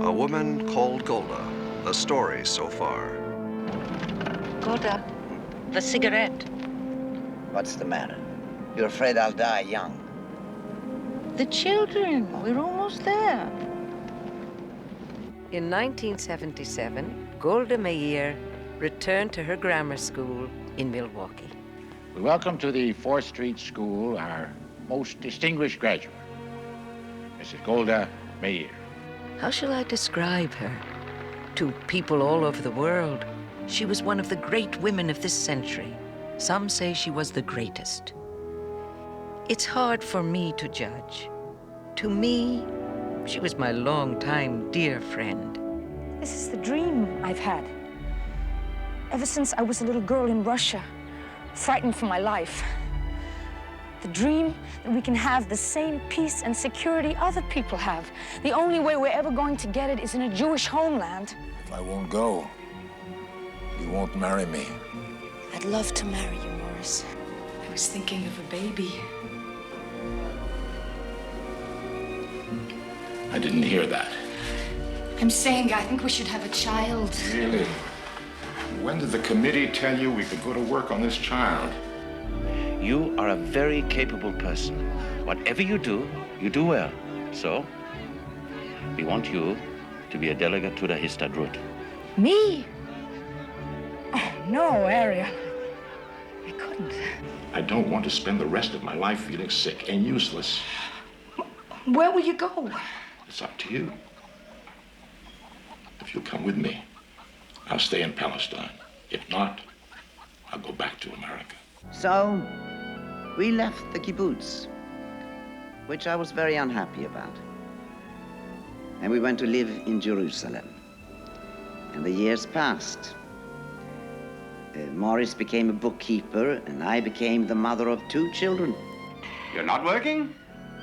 A woman called Golda. The story so far. Golda, the cigarette. What's the matter? You're afraid I'll die young? The children. We're almost there. In 1977, Golda Meir returned to her grammar school in Milwaukee. We welcome to the 4th Street School our most distinguished graduate, Mrs. Golda Meir. How shall I describe her? To people all over the world, she was one of the great women of this century. Some say she was the greatest. It's hard for me to judge. To me, she was my longtime dear friend. This is the dream I've had. Ever since I was a little girl in Russia, frightened for my life. The dream that we can have the same peace and security other people have. The only way we're ever going to get it is in a Jewish homeland. If I won't go, you won't marry me. I'd love to marry you, Morris. I was thinking of a baby. I didn't hear that. I'm saying I think we should have a child. Really? When did the committee tell you we could go to work on this child? You are a very capable person. Whatever you do well. So, we want you to be a delegate to the Histadrut. Me? Oh, no, Ariel. I couldn't. I don't want to spend the rest of my life feeling sick and useless. Where will you go? It's up to you. If you'll come with me, I'll stay in Palestine. If not, I'll go back to America. So, we left the kibbutz, which I was very unhappy about. And we went to live in Jerusalem. And the years passed. Morris became a bookkeeper, and I became the mother of 2 children. You're not working?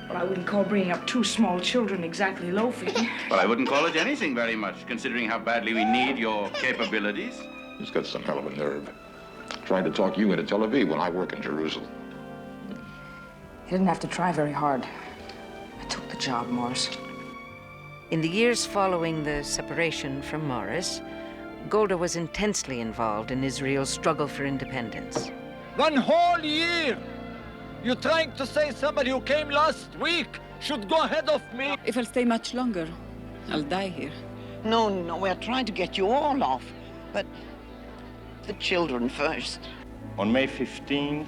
Well, I wouldn't call bringing up 2 small children exactly loafing. Well, I wouldn't call it anything very much, considering how badly we need your capabilities. He's got some hell of a nerve. Trying to talk you into Tel Aviv when I work in Jerusalem. He didn't have to try very hard. I took the job, Morris. In the years following the separation from Morris, Golda was intensely involved in Israel's struggle for independence. 1 whole year! You're trying to say somebody who came last week should go ahead of me? If I'll stay much longer, I'll die here. No, we're trying to get you all off. But the children first. On May 15th,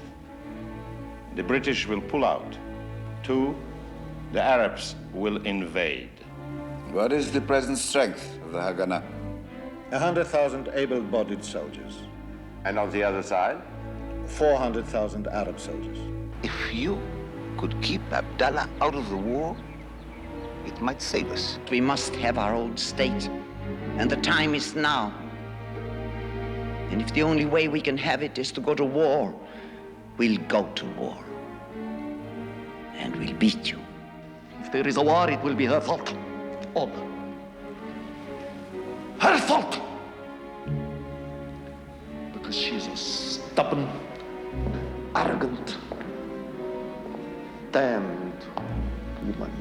the British will pull out. 2, the Arabs will invade. What is the present strength of the Haganah? 100,000 able-bodied soldiers. And on the other side? 400,000 Arab soldiers. If you could keep Abdallah out of the war, it might save us. We must have our own state, and the time is now. And if the only way we can have it is to go to war, we'll go to war. And we'll beat you. If there is a war, it will be her fault. All. Her fault! Because she's a stubborn, arrogant, damned woman.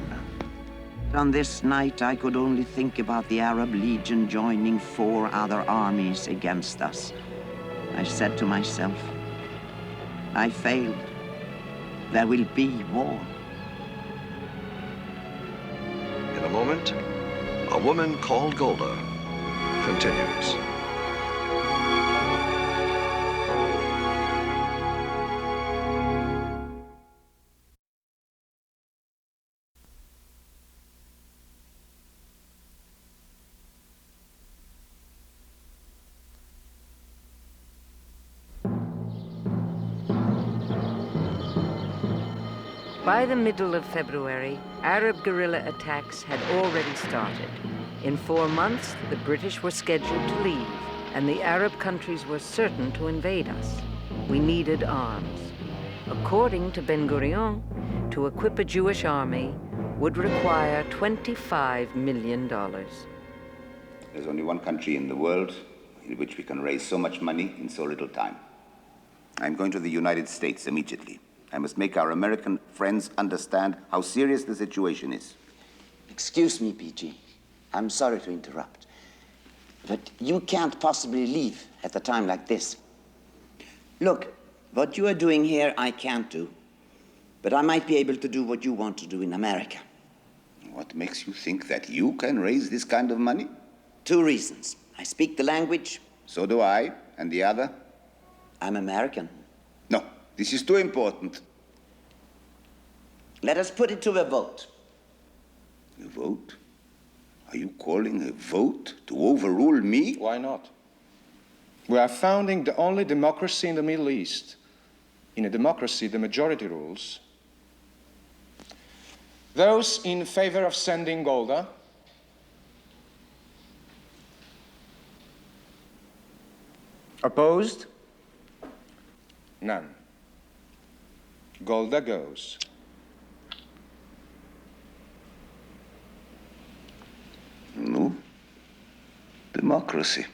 On this night, I could only think about the Arab Legion joining 4 other armies against us. I said to myself, I failed. There will be war. In a moment, A Woman Called Golda continues. By the middle of February, Arab guerrilla attacks had already started. In 4 months, the British were scheduled to leave, and the Arab countries were certain to invade us. We needed arms. According to Ben-Gurion, to equip a Jewish army would require $25 million. There's only one country in the world in which we can raise so much money in so little time. I'm going to the United States immediately. I must make our American friends understand how serious the situation is. Excuse me, PG. I'm sorry to interrupt, but you can't possibly leave at a time like this. Look, what you are doing here, I can't do, but I might be able to do what you want to do in America. What makes you think that you can raise this kind of money? 2 reasons. I speak the language. So do I. And the other? I'm American. No, this is too important. Let us put it to a vote. A vote? Are you calling a vote to overrule me? Why not? We are founding the only democracy in the Middle East. In a democracy, the majority rules. Those in favor of sending Golda? Opposed? None. Golda goes. No. Democracy.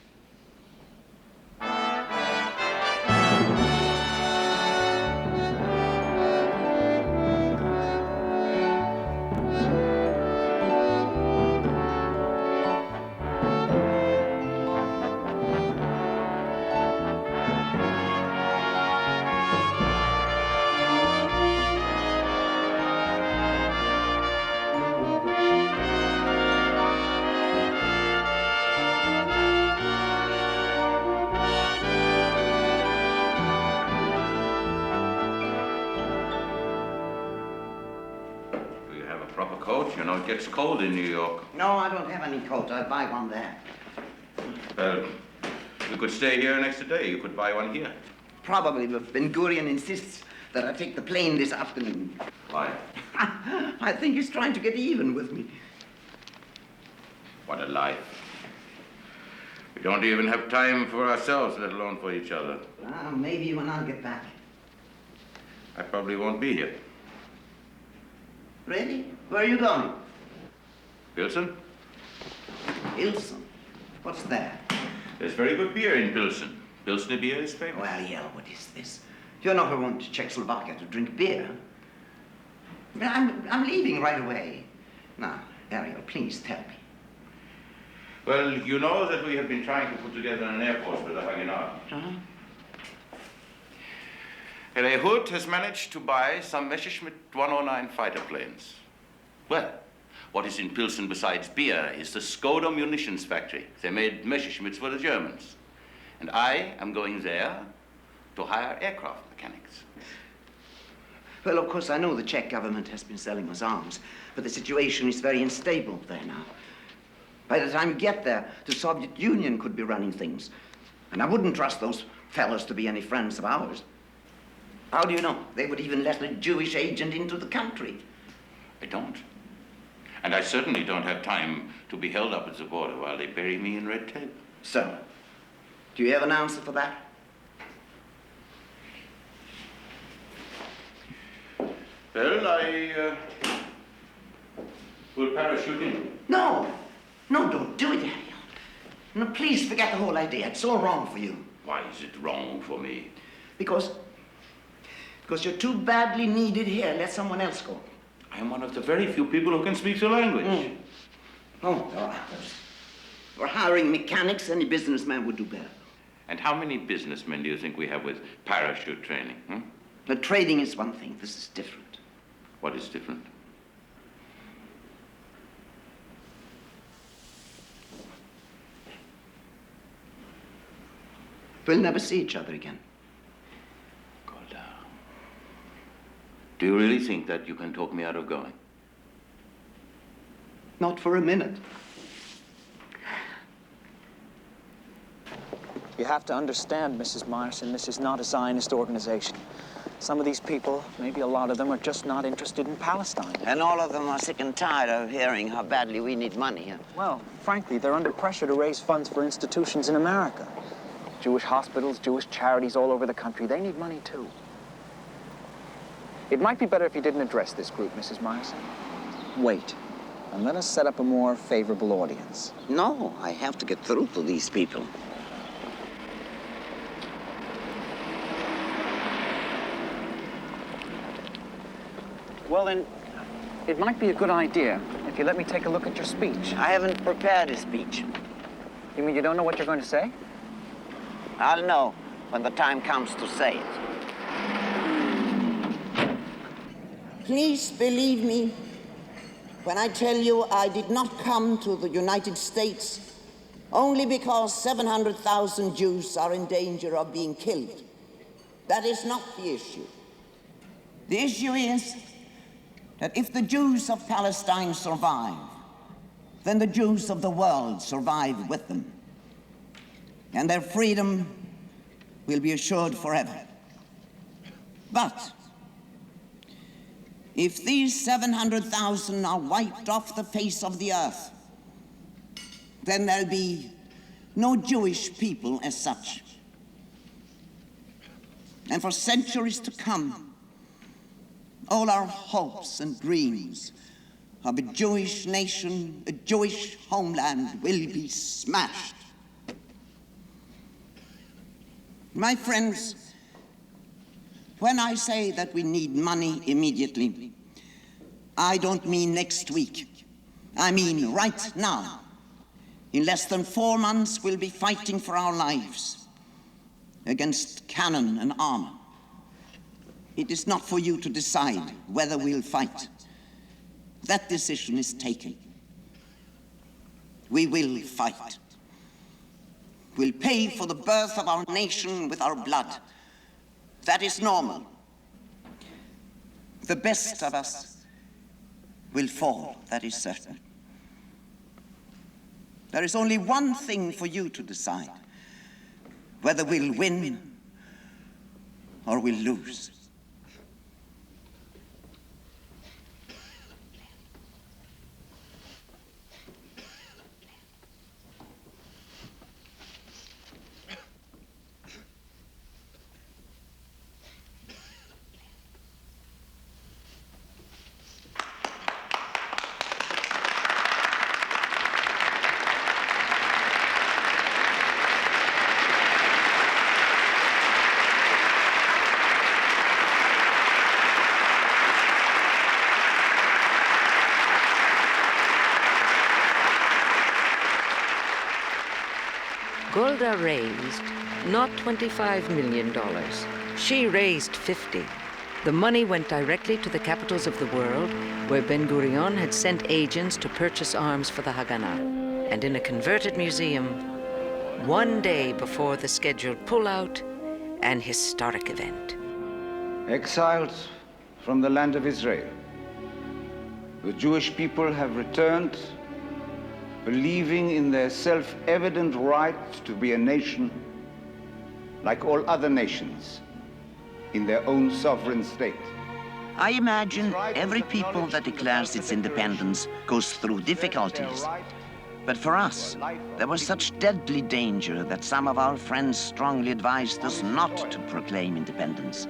You know, it gets cold in New York. No, I don't have any coat. I'll buy one there. Well, you could stay here an extra day. You could buy one here. Probably, but Ben Gurion insists that I take the plane this afternoon. Why? I think he's trying to get even with me. What a life. We don't even have time for ourselves, let alone for each other. Maybe when I'll get back. I probably won't be here. Really? Where are you going? Pilsen? Pilsen? What's that? There's very good beer in Pilsen. Pilsner beer is famous. Well, yeah, what is this? You're not going to Czechoslovakia to drink beer. I'm leaving right away. Now, Ariel, please tell me. Well, you know that we have been trying to put together an air force with the Haganah. Herr Hood has managed to buy some Messerschmitt 109 fighter planes. Well, what is in Pilsen besides beer is the Skoda munitions factory. They made Messerschmitts for the Germans. And I am going there to hire aircraft mechanics. Well, of course, I know the Czech government has been selling us arms, but the situation is very unstable there now. By the time you get there, the Soviet Union could be running things. And I wouldn't trust those fellas to be any friends of ours. How do you know? They would even let a Jewish agent into the country. I don't. And I certainly don't have time to be held up at the border while they bury me in red tape. So, do you have an answer for that? Well, I will parachute in. No, don't do it, Ariel. No, please forget the whole idea. It's all wrong for you. Why is it wrong for me? Because you're too badly needed here. Let someone else go. I am one of the very few people who can speak the language. Oh, no. For hiring mechanics, any businessman would do better. And how many businessmen do you think we have with parachute training? The trading is one thing. This is different. What is different? We'll never see each other again. Golda. Do you really think that you can talk me out of going? Not for a minute. You have to understand, Mrs. Myerson, this is not a Zionist organization. Some of these people, maybe a lot of them, are just not interested in Palestine. And all of them are sick and tired of hearing how badly we need money. Well, frankly, they're under pressure to raise funds for institutions in America. Jewish hospitals, Jewish charities all over the country, they need money too. It might be better if you didn't address this group, Mrs. Myerson. Wait, and let us set up a more favorable audience. No, I have to get through to these people. Well, then, It might be a good idea if you let me take a look at your speech. I haven't prepared a speech. You mean you don't know what you're going to say? I'll know when the time comes to say it. Please believe me when I tell you I did not come to the United States only because 700,000 Jews are in danger of being killed. That is not the issue. The issue is that if the Jews of Palestine survive, then the Jews of the world survive with them, and their freedom will be assured forever. But if these 700,000 are wiped off the face of the earth, then there'll be no Jewish people as such. And for centuries to come, all our hopes and dreams of a Jewish nation, a Jewish homeland, will be smashed. My friends, when I say that we need money immediately, I don't mean next week. I mean right now. In less than 4 months, we'll be fighting for our lives against cannon and armor. It is not for you to decide whether we'll fight. That decision is taken. We will fight. We'll pay for the birth of our nation with our blood. That is normal. The best of us will fall, that is certain. There is only one thing for you to decide, whether we'll win or we'll lose. Golda raised not $25 million. She raised 50. The money went directly to the capitals of the world, where Ben-Gurion had sent agents to purchase arms for the Haganah. And in a converted museum, one day before the scheduled pullout, an historic event. Exiles from the land of Israel, the Jewish people have returned, believing in their self-evident right to be a nation like all other nations in their own sovereign state. I imagine every people that declares its independence goes through difficulties. But for us, there was such deadly danger that some of our friends strongly advised us not to proclaim independence.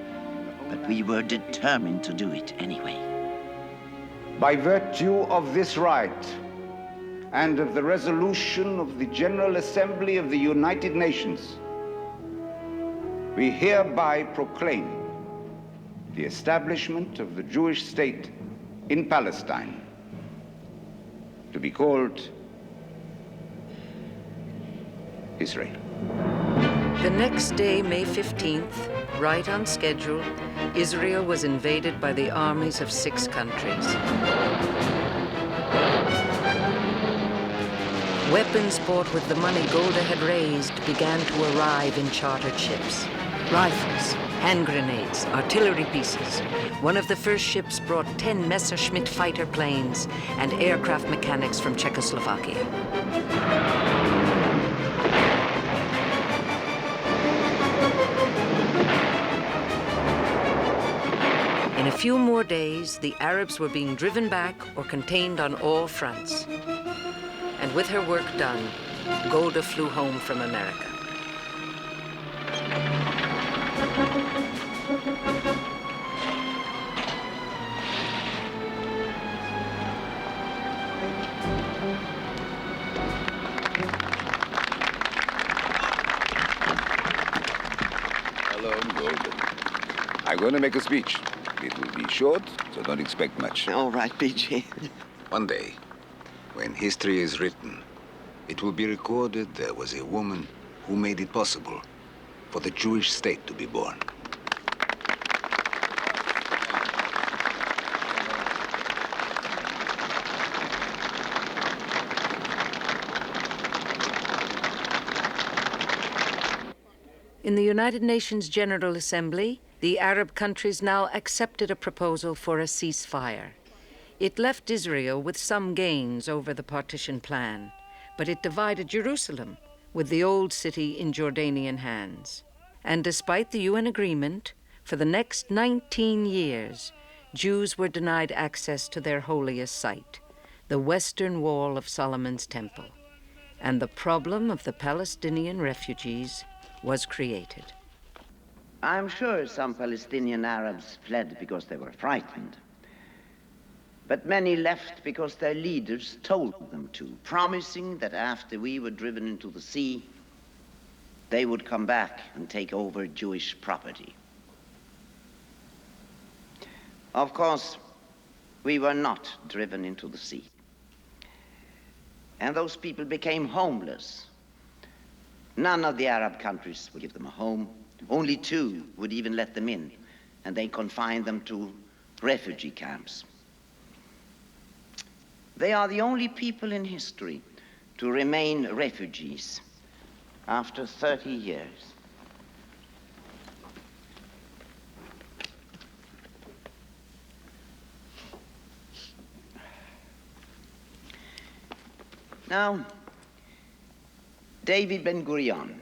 But we were determined to do it anyway. By virtue of this right, and of the resolution of the General Assembly of the United Nations, we hereby proclaim the establishment of the Jewish state in Palestine to be called Israel. The next day, May 15th, right on schedule, Israel was invaded by the armies of 6 countries. Weapons bought with the money Golda had raised began to arrive in chartered ships. Rifles, hand grenades, artillery pieces. One of the first ships brought 10 Messerschmitt fighter planes and aircraft mechanics from Czechoslovakia. In a few more days, the Arabs were being driven back or contained on all fronts. And with her work done, Golda flew home from America. Hello, Golda. I'm going to make a speech. It will be be short, so don't expect much. All right, PG. One day, when history is written, it will be recorded there was a woman who made it possible for the Jewish state to be born. In the United Nations General Assembly, the Arab countries now accepted a proposal for a ceasefire. It left Israel with some gains over the partition plan, but it divided Jerusalem, with the old city in Jordanian hands. And despite the UN agreement, for the next 19 years, Jews were denied access to their holiest site, the western wall of Solomon's temple. And the problem of the Palestinian refugees was created. I'm sure some Palestinian Arabs fled because they were frightened. But many left because their leaders told them to, promising that after we were driven into the sea, they would come back and take over Jewish property. Of course, we were not driven into the sea. And those people became homeless. None of the Arab countries would give them a home. Only 2 would even let them in, and they confined them to refugee camps. They are the only people in history to remain refugees after 30 years. Now, David Ben-Gurion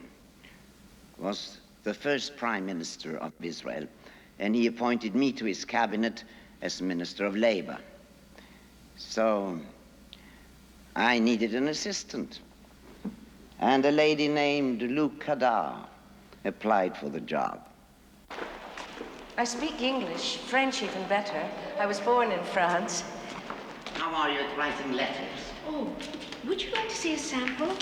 was the first prime minister of Israel, and he appointed me to his cabinet as Minister of Labor. So I needed an assistant, and a lady named Lou Kadar applied for the job. I speak English, French even better. I was born in France. How are you at writing letters? Oh, would you like to see a sample?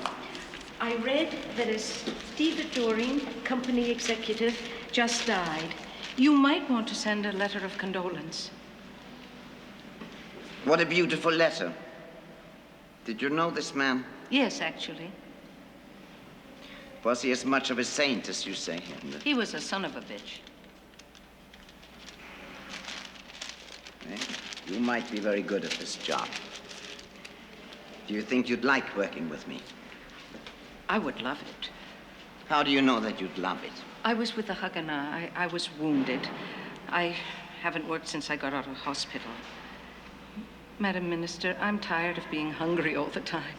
I read that a stevedoring company executive just died. You might want to send a letter of condolence. What a beautiful letter. Did you know this man? Yes, actually. Was he as much of a saint as you say? He was a son of a bitch. You might be very good at this job. Do you think you'd like working with me? I would love it. How do you know that you'd love it? I was with the Haganah. I was wounded. I haven't worked since I got out of hospital. Madam Minister, I'm tired of being hungry all the time.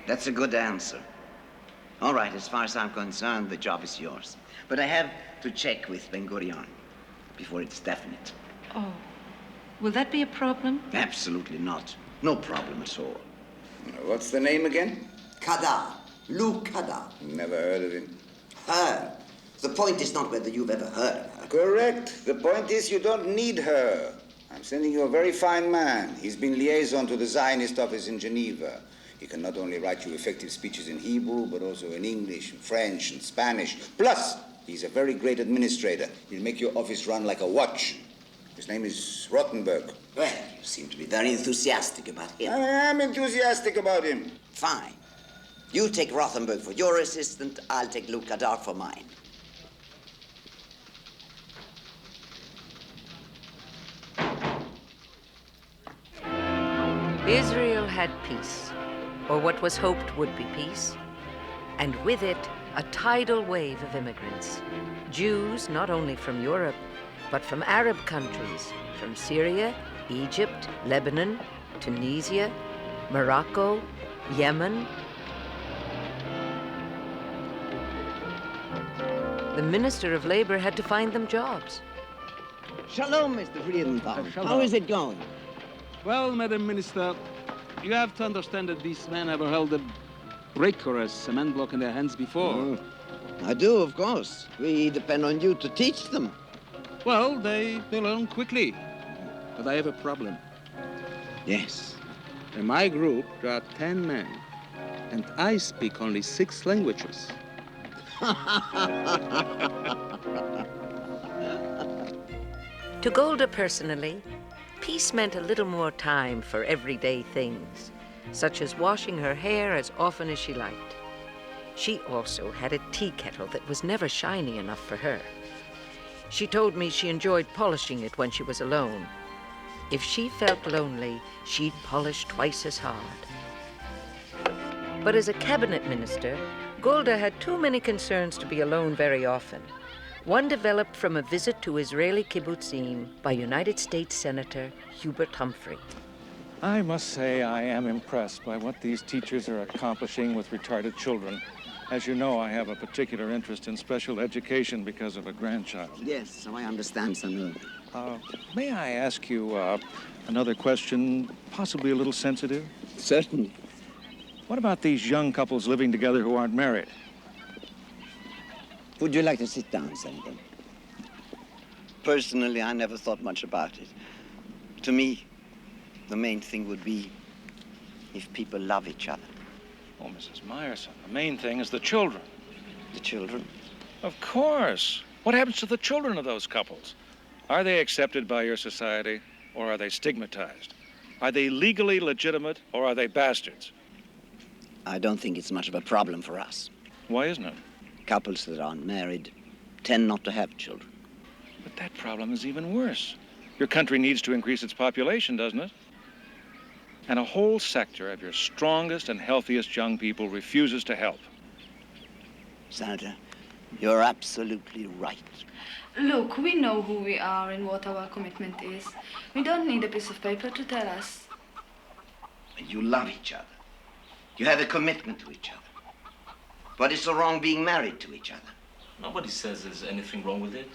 That's a good answer. All right, as far as I'm concerned, the job is yours. But I have to check with Ben-Gurion before it's definite. Oh, will that be a problem? Absolutely not. No problem at all. What's the name again? Kadar. Lou Kadar. Never heard of him. Her. The point is not whether you've ever heard of her. Correct. The point is you don't need her. I'm sending you a very fine man. He's been liaison to the Zionist office in Geneva. He can not only write you effective speeches in Hebrew, but also in English, and French, and Spanish. Plus, he's a very great administrator. He'll make your office run like a watch. His name is Rottenberg. Well, you seem to be very enthusiastic about him. I am enthusiastic about him. Fine. You take Rothenberg for your assistant, I'll take Lou Kadar for mine. Israel had peace, or what was hoped would be peace, and with it, a tidal wave of immigrants. Jews not only from Europe, but from Arab countries, from Syria, Egypt, Lebanon, Tunisia, Morocco, Yemen. The Minister of Labor had to find them jobs. Shalom, Mr. Friedenthal. How is it going? Well, Madam Minister, you have to understand that these men ever held a brick or a cement block in their hands before. I do, of course. We depend on you to teach them. Well, they learn quickly. But I have a problem. Yes. In my group, there are 10 men, and I speak only 6 languages. To Golda personally, peace meant a little more time for everyday things, such as washing her hair as often as she liked. She also had a tea kettle that was never shiny enough for her. She told me she enjoyed polishing it when she was alone. If she felt lonely, she'd polish twice as hard. But as a cabinet minister, Golda had too many concerns to be alone very often. One developed from a visit to Israeli kibbutzim by United States Senator Hubert Humphrey. I must say I am impressed by what these teachers are accomplishing with retarded children. As you know, I have a particular interest in special education because of a grandchild. Yes, so I understand, Samuel. May I ask you another question, possibly a little sensitive? Certainly. What about these young couples living together who aren't married? Would you like to sit down, Senator? Personally, I never thought much about it. To me, the main thing would be if people love each other. Oh, Mrs. Meyerson, the main thing is the children. The children? Of course. What happens to the children of those couples? Are they accepted by your society, or are they stigmatized? Are they legally legitimate, or are they bastards? I don't think it's much of a problem for us. Why isn't it? Couples that aren't married tend not to have children. But that problem is even worse. Your country needs to increase its population, doesn't it? And a whole sector of your strongest and healthiest young people refuses to help. Senator, you're absolutely right. Look, we know who we are and what our commitment is. We don't need a piece of paper to tell us. You love each other. You have a commitment to each other. What is so wrong being married to each other? Nobody says there's anything wrong with it,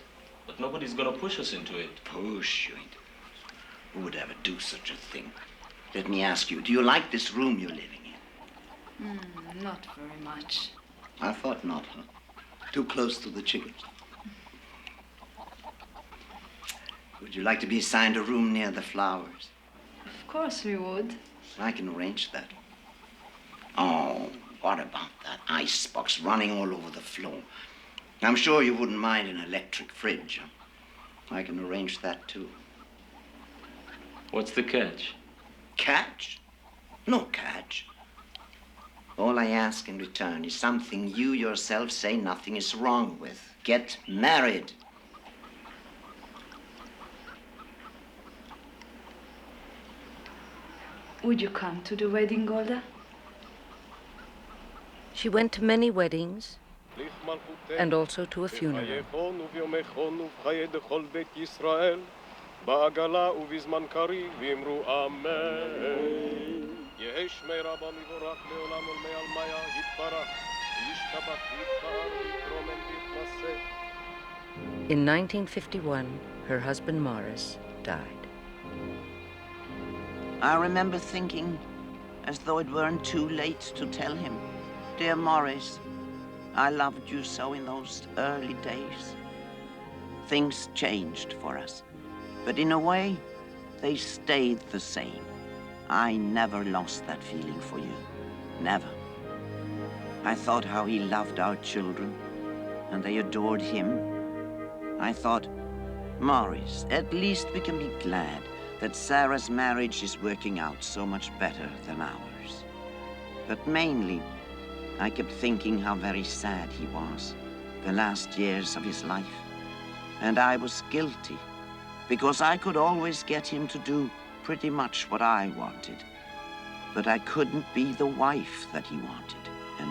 but nobody's gonna push us into it. Push you into it? Who would ever do such a thing? Let me ask you, do you like this room you're living in? Not very much. I thought not, huh? Too close to the chickens. Would you like to be assigned a room near the flowers? Of course we would. I can arrange that. Oh, what about that icebox running all over the floor? I'm sure you wouldn't mind an electric fridge. I can arrange that, too. What's the catch? Catch? No catch. All I ask in return is something you yourself say nothing is wrong with. Get married. Would you come to the wedding, Golda? She went to many weddings and also to a funeral. בעגלה ובזמן קריב אמרו אמן. יהי שמי רבו מבורך לעולם ולמי עלמיה יתברך. וישתבח ויתפאר ויתרומם ויתנשא. In 1951, her husband Morris died. I remember thinking, as though it weren't too late to tell him, "Dear Morris, I loved you so in those early days." Things changed for us. But in a way, they stayed the same. I never lost that feeling for you. Never. I thought how he loved our children, and they adored him. I thought, Morris, at least we can be glad that Sarah's marriage is working out so much better than ours. But mainly, I kept thinking how very sad he was, the last years of his life. And I was guilty, because I could always get him to do pretty much what I wanted. But I couldn't be the wife that he wanted and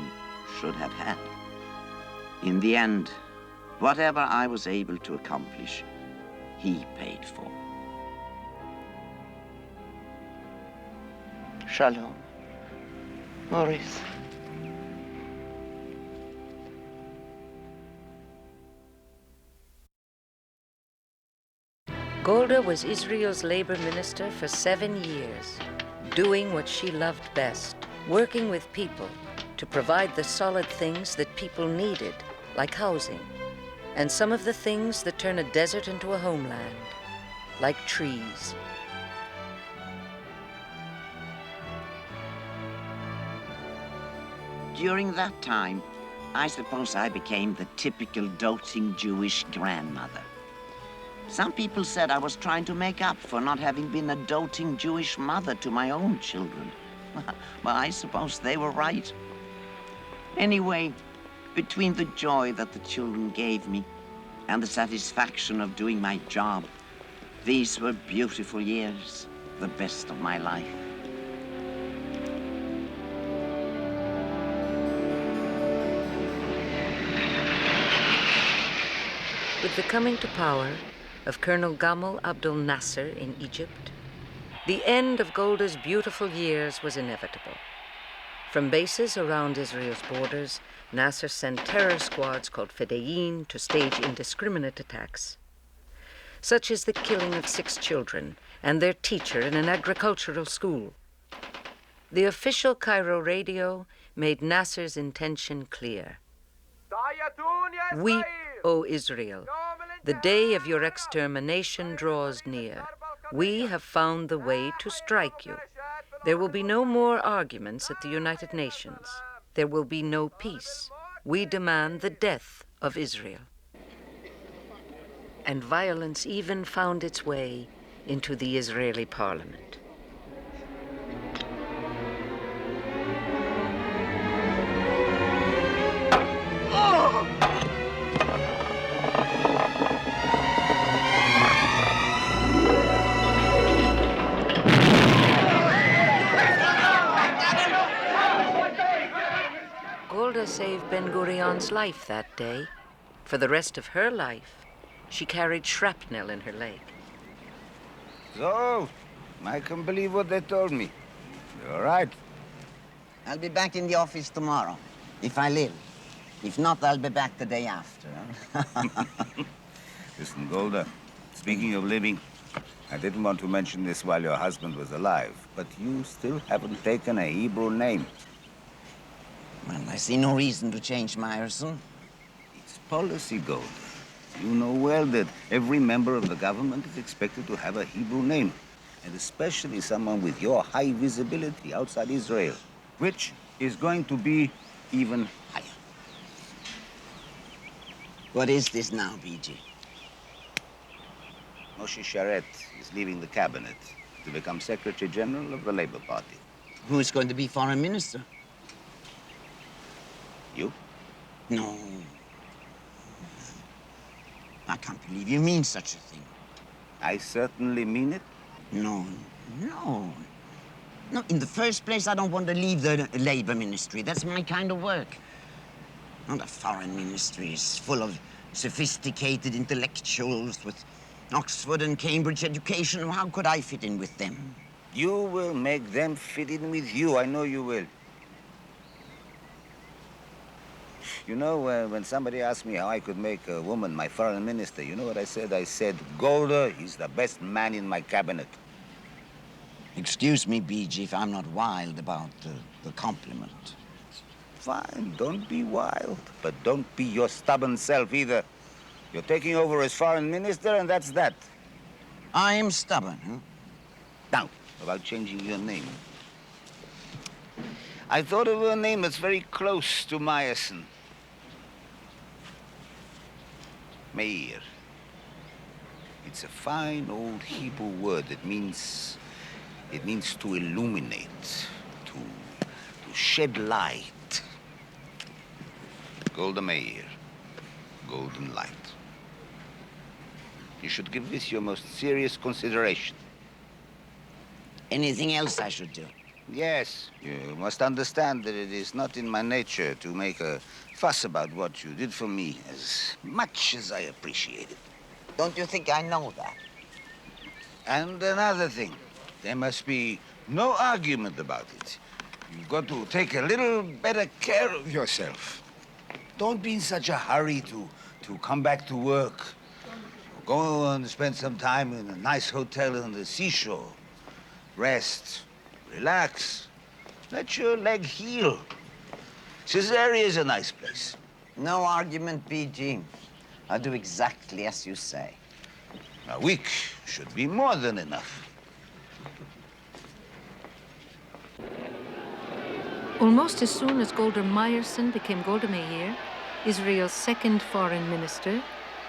should have had. In the end, whatever I was able to accomplish, he paid for. Shalom, Morris. Golda was Israel's labor minister for 7 years, doing what she loved best, working with people to provide the solid things that people needed, like housing, and some of the things that turn a desert into a homeland, like trees. During that time, I suppose I became the typical doting Jewish grandmother. Some people said I was trying to make up for not having been a doting Jewish mother to my own children. Well, I suppose they were right. Anyway, between the joy that the children gave me and the satisfaction of doing my job, these were beautiful years, the best of my life. With the coming to power of Colonel Gamal Abdel Nasser in Egypt, the end of Golda's beautiful years was inevitable. From bases around Israel's borders, Nasser sent terror squads called Fedayeen to stage indiscriminate attacks, such as the killing of 6 children and their teacher in an agricultural school. The official Cairo radio made Nasser's intention clear. Weep, O Israel. The day of your extermination draws near. We have found the way to strike you. There will be no more arguments at the United Nations. There will be no peace. We demand the death of Israel. And violence even found its way into the Israeli parliament. Golda saved Ben-Gurion's life that day. For the rest of her life, she carried shrapnel in her leg. So, I can believe what they told me. You're right. I'll be back in the office tomorrow, if I live. If not, I'll be back the day after. Listen, Golda, speaking of living, I didn't want to mention this while your husband was alive, but you still haven't taken a Hebrew name. Well, I see no reason to change Meyerson. It's policy, Golda. You know well that every member of the government is expected to have a Hebrew name, and especially someone with your high visibility outside Israel, which is going to be even higher. What is this now, BG? Moshe Sharet is leaving the cabinet to become Secretary General of the Labour Party. Who is going to be Foreign Minister? You? No. I can't believe you mean such a thing. I certainly mean it. No. No, in the first place, I don't want to leave the Labour Ministry. That's my kind of work. Now, the Foreign Ministry is full of sophisticated intellectuals with Oxford and Cambridge education. How could I fit in with them? You will make them fit in with you. I know you will. You know, when somebody asked me how I could make a woman my foreign minister, you know what I said? I said, Golda is the best man in my cabinet. Excuse me, BG, if I'm not wild about the compliment. Fine, don't be wild, but don't be your stubborn self either. You're taking over as foreign minister, and that's that. I am stubborn, huh? Now, about changing your name. I thought of a name that's very close to Meyerson. Meir. It's a fine old Hebrew word that means to illuminate, to shed light. Golda Meir, golden light. You should give this your most serious consideration. Anything else I should do? Yes, you must understand that it is not in my nature to make a fuss about what you did for me, as much as I appreciate it. Don't you think I know that? And another thing, there must be no argument about it. You've got to take a little better care of yourself. Don't be in such a hurry to come back to work. Go and spend some time in a nice hotel on the seashore. Rest. Relax. Let your leg heal. Caesarea is a nice place. No argument, BG. I'll do exactly as you say. A week should be more than enough. Almost as soon as Golda Meir became Golda Meir, Israel's second foreign minister,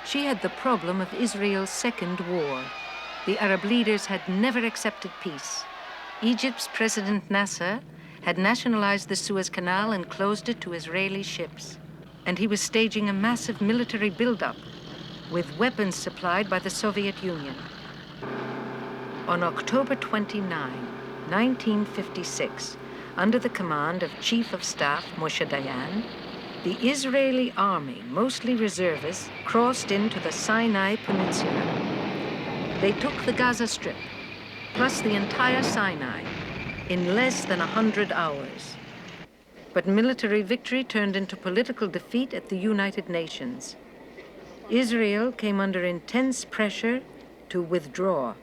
She had the problem of Israel's second war. The Arab leaders had never accepted peace. Egypt's President Nasser had nationalized the Suez Canal and closed it to Israeli ships. And he was staging a massive military buildup with weapons supplied by the Soviet Union. On October 29, 1956, under the command of Chief of Staff Moshe Dayan, the Israeli army, mostly reservists, crossed into the Sinai Peninsula. They took the Gaza Strip, plus the entire Sinai, in less than 100 hours. But military victory turned into political defeat at the United Nations. Israel came under intense pressure to withdraw.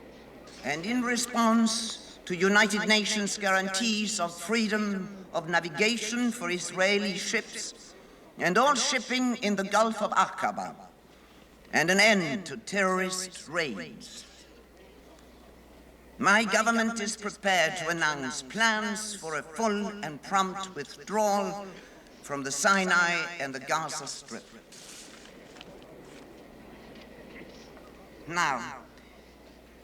And in response to United Nations guarantees of freedom of navigation for Israeli ships and all shipping in the Gulf of Aqaba, and an end to terrorist raids, my government is prepared to announce plans for a full and prompt withdrawal from the Sinai and the Gaza Strip. Now,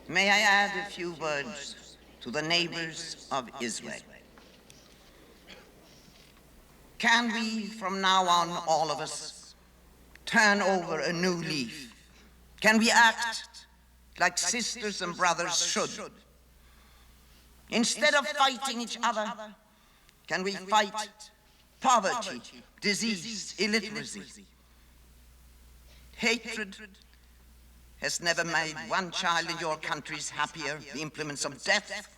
may I add a few words to the neighbors of Israel? Can we, from now on, all of us, turn over a new leaf? Can we act like sisters and brothers should? Instead of fighting each other, can we fight poverty, disease, illiteracy? Hatred has never made one child in your countries happier. The implements of death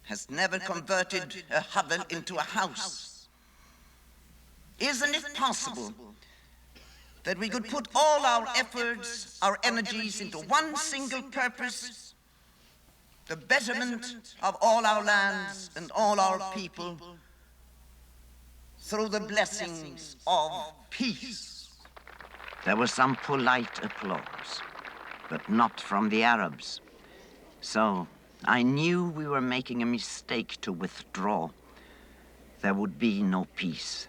has never converted a hovel into a house. Isn't it possible that we could put all our efforts, our energies into one single purpose, the betterment of all our lands and all our people through the blessings of peace? There was some polite applause, but not from the Arabs. So I knew we were making a mistake to withdraw. There would be no peace.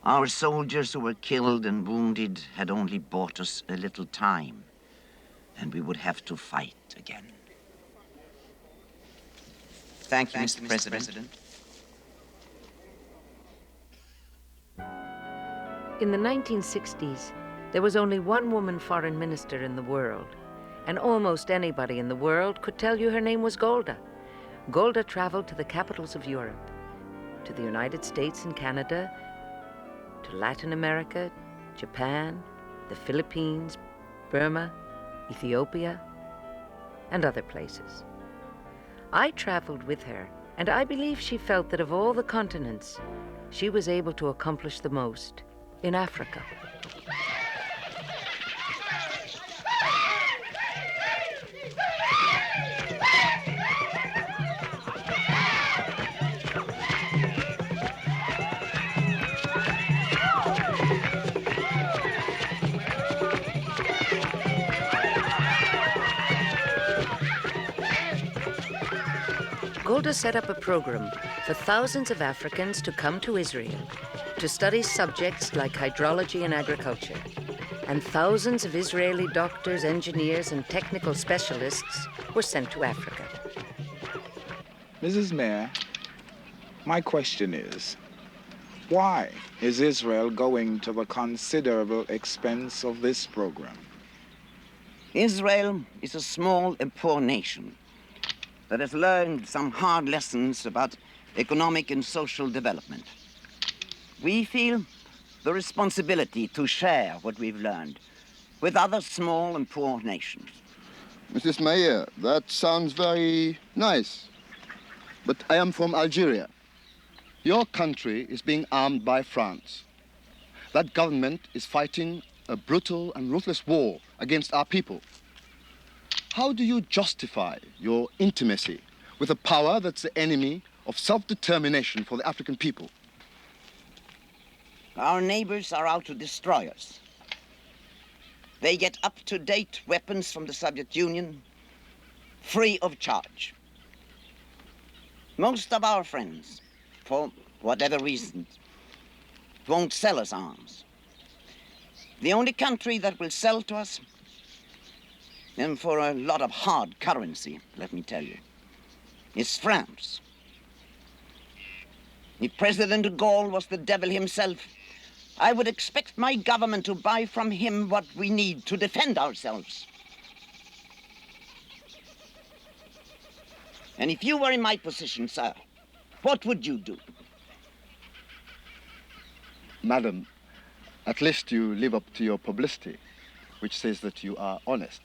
Our soldiers who were killed and wounded had only bought us a little time, and we would have to fight again. Thank you, Mr. President. In the 1960s, there was only one woman foreign minister in the world, and almost anybody in the world could tell you her name was Golda. Golda traveled to the capitals of Europe, to the United States and Canada, to Latin America, Japan, the Philippines, Burma, Ethiopia, and other places. I traveled with her, and I believe she felt that of all the continents, she was able to accomplish the most in Africa. Golda set up a program for thousands of Africans to come to Israel to study subjects like hydrology and agriculture. And thousands of Israeli doctors, engineers, and technical specialists were sent to Africa. Mrs. Meir, my question is, why is Israel going to the considerable expense of this program? Israel is a small and poor nation that has learned some hard lessons about economic and social development. We feel the responsibility to share what we've learned with other small and poor nations. Mrs. Meir, that sounds very nice, but I am from Algeria. Your country is being armed by France. That government is fighting a brutal and ruthless war against our people. How do you justify your intimacy with a power that's the enemy of self-determination for the African people? Our neighbors are out to destroy us. They get up-to-date weapons from the Soviet Union, free of charge. Most of our friends, for whatever reasons, won't sell us arms. The only country that will sell to us, and for a lot of hard currency, let me tell you, is France. If President de Gaulle was the devil himself, I would expect my government to buy from him what we need to defend ourselves. And if you were in my position, sir, what would you do? Madam, at least you live up to your publicity, which says that you are honest.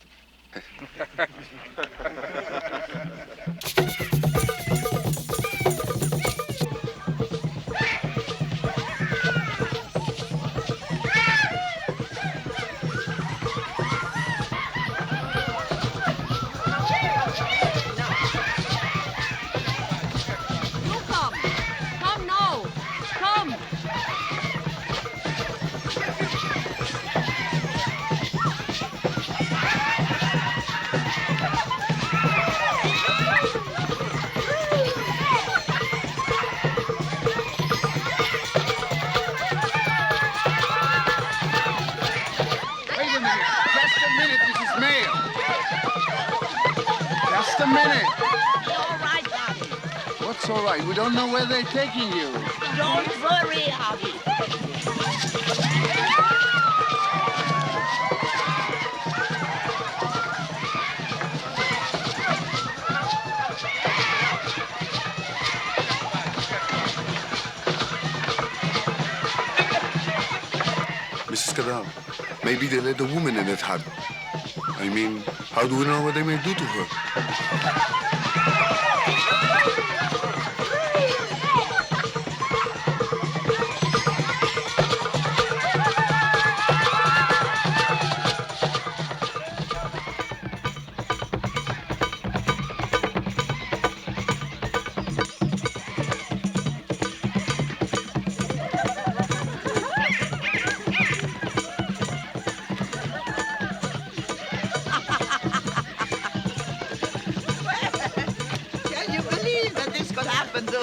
A minute. All right, Harvey. What's all right? We don't know where they're taking you. Don't worry, Harvey. Mrs. Kadam, maybe they let a woman in that hut. I mean, how do we know what they may do to her?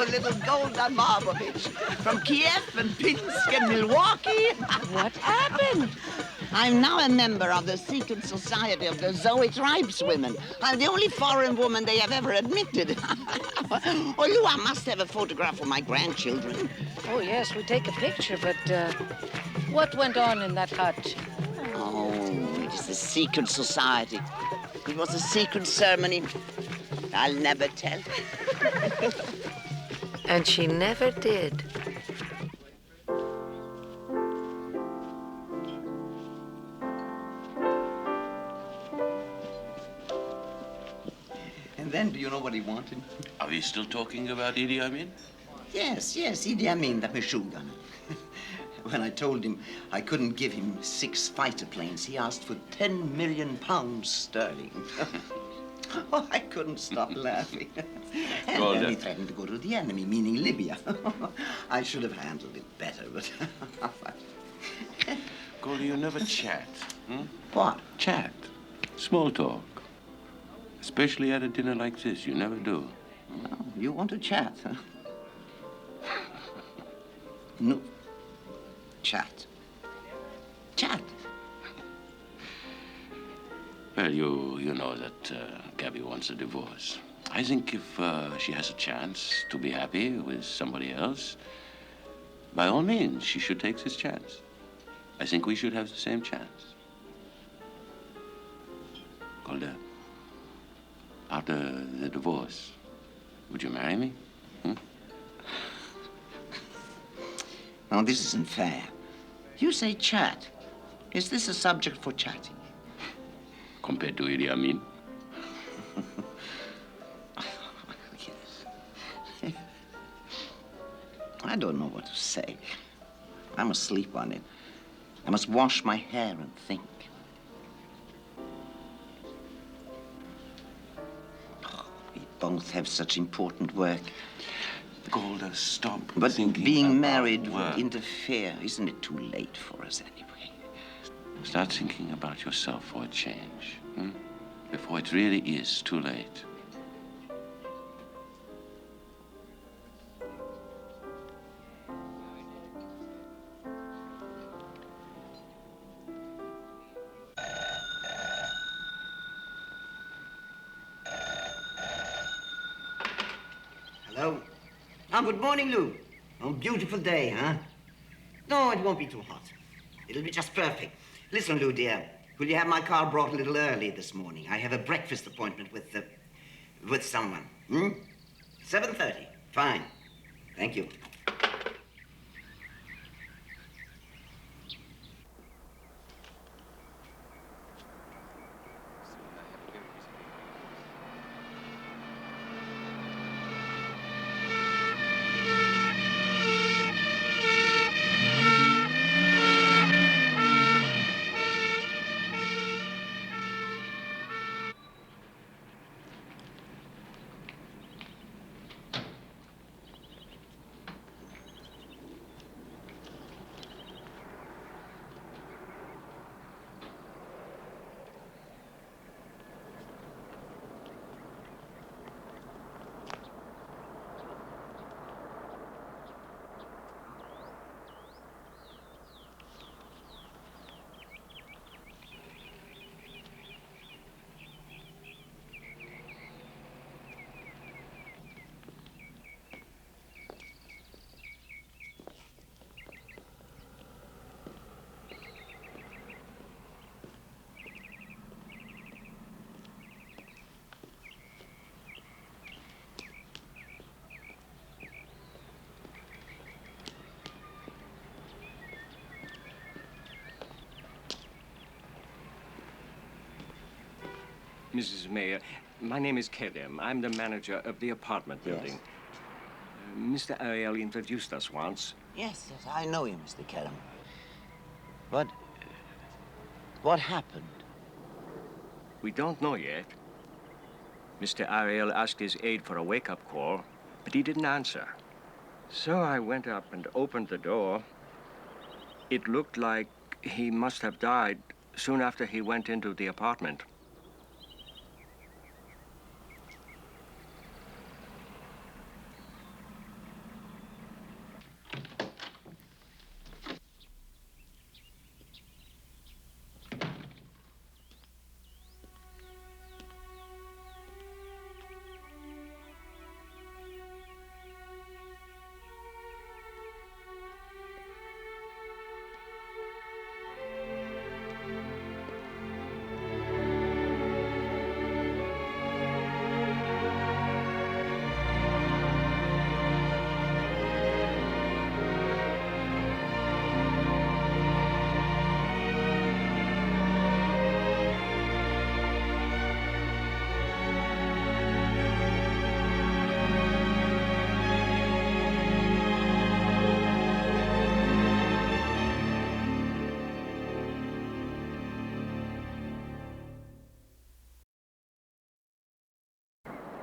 Little Golda Meir from Kiev and Pinsk and Milwaukee. What happened? I'm now a member of the secret society of the Zoe tribeswomen. I'm the only foreign woman they have ever admitted. Oh, Lua must have a photograph of my grandchildren. Oh, yes, we take a picture, but what went on in that hut? Oh, it is the secret society. It was a secret ceremony. I'll never tell. And she never did. And then, do you know what he wanted? Are we still talking about Idi Amin? Yes, Idi Amin, the machine gunner. When I told him I couldn't give him 6 fighter planes, he asked for 10 million pounds sterling. Oh, I couldn't stop laughing. And Golda. then he threatened to go to the enemy, meaning Libya. I should have handled it better, but... Golda, you never chat. Hmm? What? Chat. Small talk. Especially at a dinner like this. You never do. Oh, you want to chat, huh? No. Chat. Chat. Well, you know that Gabby wants a divorce. I think if she has a chance to be happy with somebody else, by all means, she should take this chance. I think we should have the same chance. Golda, after the divorce, would you marry me? Hmm? No, this isn't fair. You say chat. Is this a subject for chatting? Compared to Idi Amin? Yes. I don't know what to say. I must sleep on it. I must wash my hair and think. Oh, we both have such important work. Golda, stop. But being about married work. would interfere. Isn't it too late for us anyway? Start thinking about yourself for a change, hmm? Before it really is too late. Ah, good morning, Lou. Oh, beautiful day, huh? No, it won't be too hot. It'll be just perfect. Listen, Lou, dear, will you have my car brought a little early this morning? I have a breakfast appointment with someone. 7:30. Fine. Thank you. Mrs. Meir, my name is Kedem. I'm the manager of the apartment building. Mr. Ariel introduced us once. Yes, I know you, Mr. Kerem. But what happened? We don't know yet. Mr. Ariel asked his aide for a wake-up call, but he didn't answer. So I went up and opened the door. It looked like he must have died soon after he went into the apartment.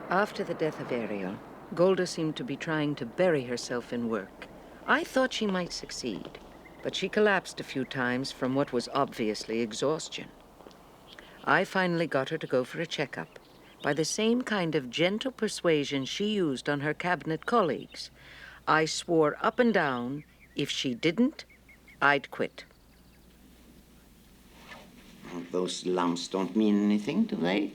After the death of Ariel, Golda seemed to be trying to bury herself in work. I thought she might succeed, but she collapsed a few times from what was obviously exhaustion. I finally got her to go for a checkup by the same kind of gentle persuasion she used on her cabinet colleagues. I swore up and down, if she didn't, I'd quit. Those lumps don't mean anything, do they?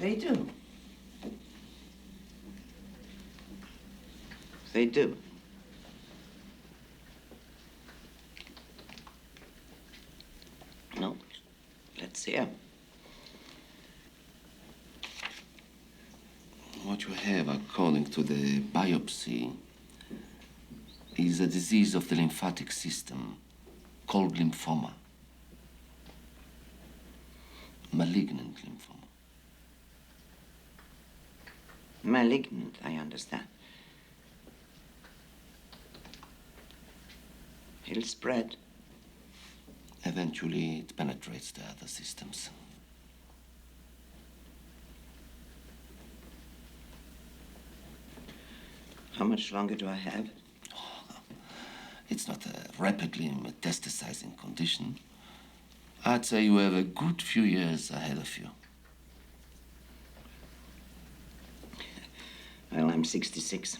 They do. They do. No, let's hear. What you have, according to the biopsy, is a disease of the lymphatic system called lymphoma. Malignant lymphoma. Malignant, I understand. It'll spread. Eventually, it penetrates the other systems. How much longer do I have? It's not a rapidly metastasizing condition. I'd say you have a good few years ahead of you. Well, I'm 66.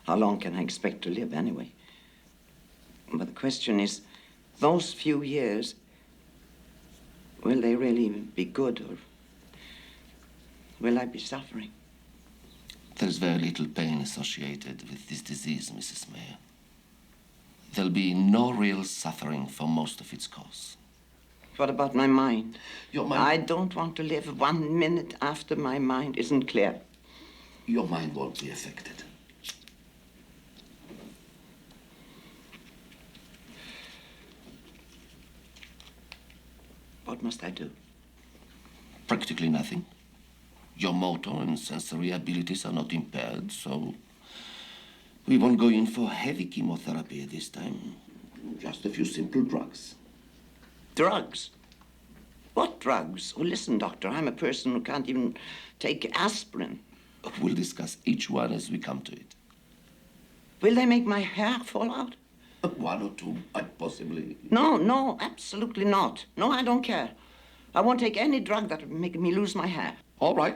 How long can I expect to live anyway? But the question is, those few years, Will they really be good, or will I be suffering? There's very little pain associated with this disease, Mrs. Meir. There'll be no real suffering for most of its course. What about my mind? Your mind? I don't want to live 1 minute after my mind isn't clear. Your mind won't be affected. What must I do? Practically nothing. Your motor and sensory abilities are not impaired, so we won't go in for heavy chemotherapy at this time. Just a few simple drugs. Drugs? What drugs? Oh, listen, doctor, I'm a person who can't even take aspirin. We'll discuss each one as we come to it. Will they make my hair fall out? 1 or 2, possibly. No, absolutely not. No, I don't care. I won't take any drug that would make me lose my hair. All right.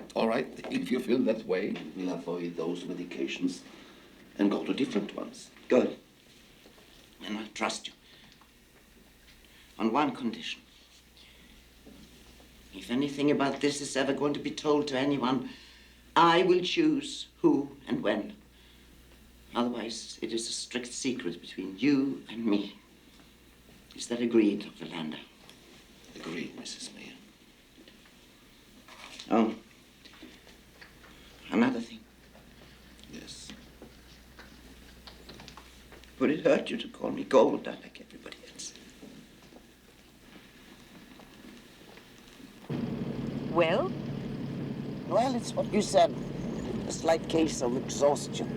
If you feel that way, we'll avoid those medications and go to different ones. Good. And I trust you. On one condition. If anything about this is ever going to be told to anyone, I will choose who and when. Otherwise, it is a strict secret between you and me. Is that agreed, Dr. Lander? Agreed, Mrs. Meir. Oh, another thing. Yes. Would it hurt you to call me Golda like everybody else? Well? Well, it's what you said. A slight case of exhaustion.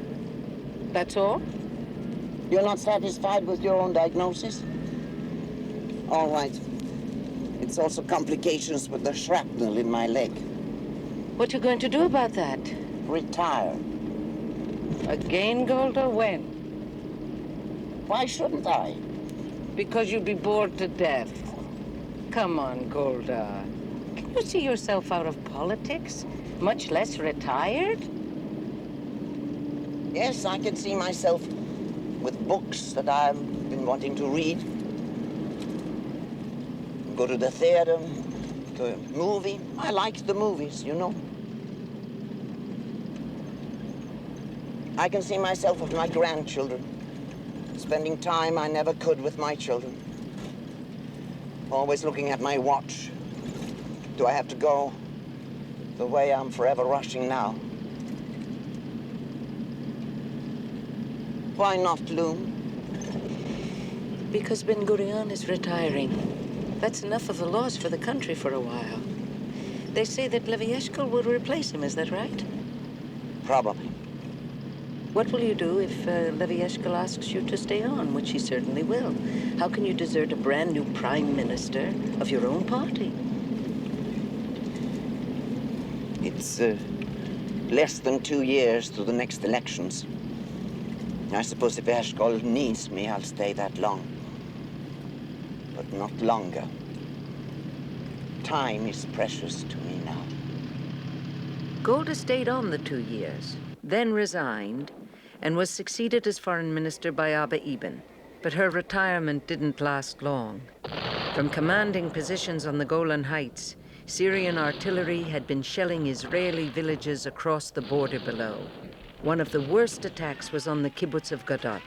That's all? You're not satisfied with your own diagnosis? All right. It's also complications with the shrapnel in my leg. What you going to do about that? Retire. Again, Golda? When? Why shouldn't I? Because you'd be bored to death. Come on, Golda. Can you see yourself out of politics? Much less retired? Yes, I can see myself with books that I've been wanting to read. Go to the theater, to a movie. I like the movies, you know. I can see myself with my grandchildren, spending time I never could with my children. Always looking at my watch. Do I have to go the way I'm forever rushing now? Why not Loom? Because Ben Gurion is retiring. That's enough of a loss for the country for a while. They say that Levi Eshkol will replace him, is that right? Probably. What will you do if Levi Eshkol asks you to stay on, which he certainly will? How can you desert a brand new prime minister of your own party? It's less than 2 years to the next elections. I suppose if Eshkol needs me, I'll stay that long. But not longer. Time is precious to me now. Golda stayed on the 2 years, then resigned, and was succeeded as foreign minister by Abba Eban. But her retirement didn't last long. From commanding positions on the Golan Heights, Syrian artillery had been shelling Israeli villages across the border below. One of the worst attacks was on the kibbutz of Gadot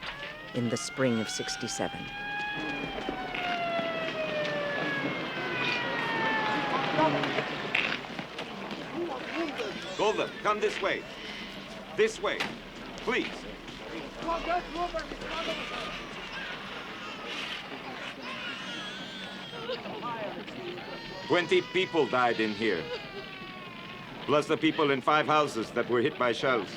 in the spring of '67. Golda, come this way. This way, please. 20 people died in here. Plus the people in 5 houses that were hit by shells.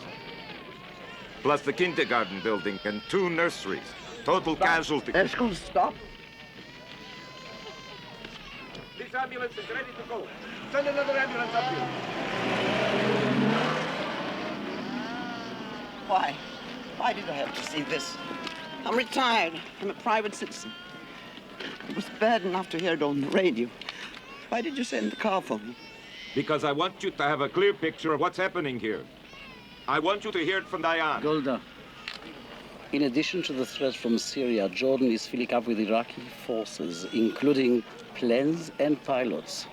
Plus the kindergarten building and 2 nurseries. Total casualties. Eshkol, stop. This ambulance is ready to go. Send another ambulance up here. Why? Why did I have to see this? I'm retired. I'm a private citizen. It was bad enough to hear it on the radio. Why did you send the car for me? Because I want you to have a clear picture of what's happening here. I want you to hear it from Diane. Golda, in addition to the threat from Syria, Jordan is filling up with Iraqi forces, including planes and pilots.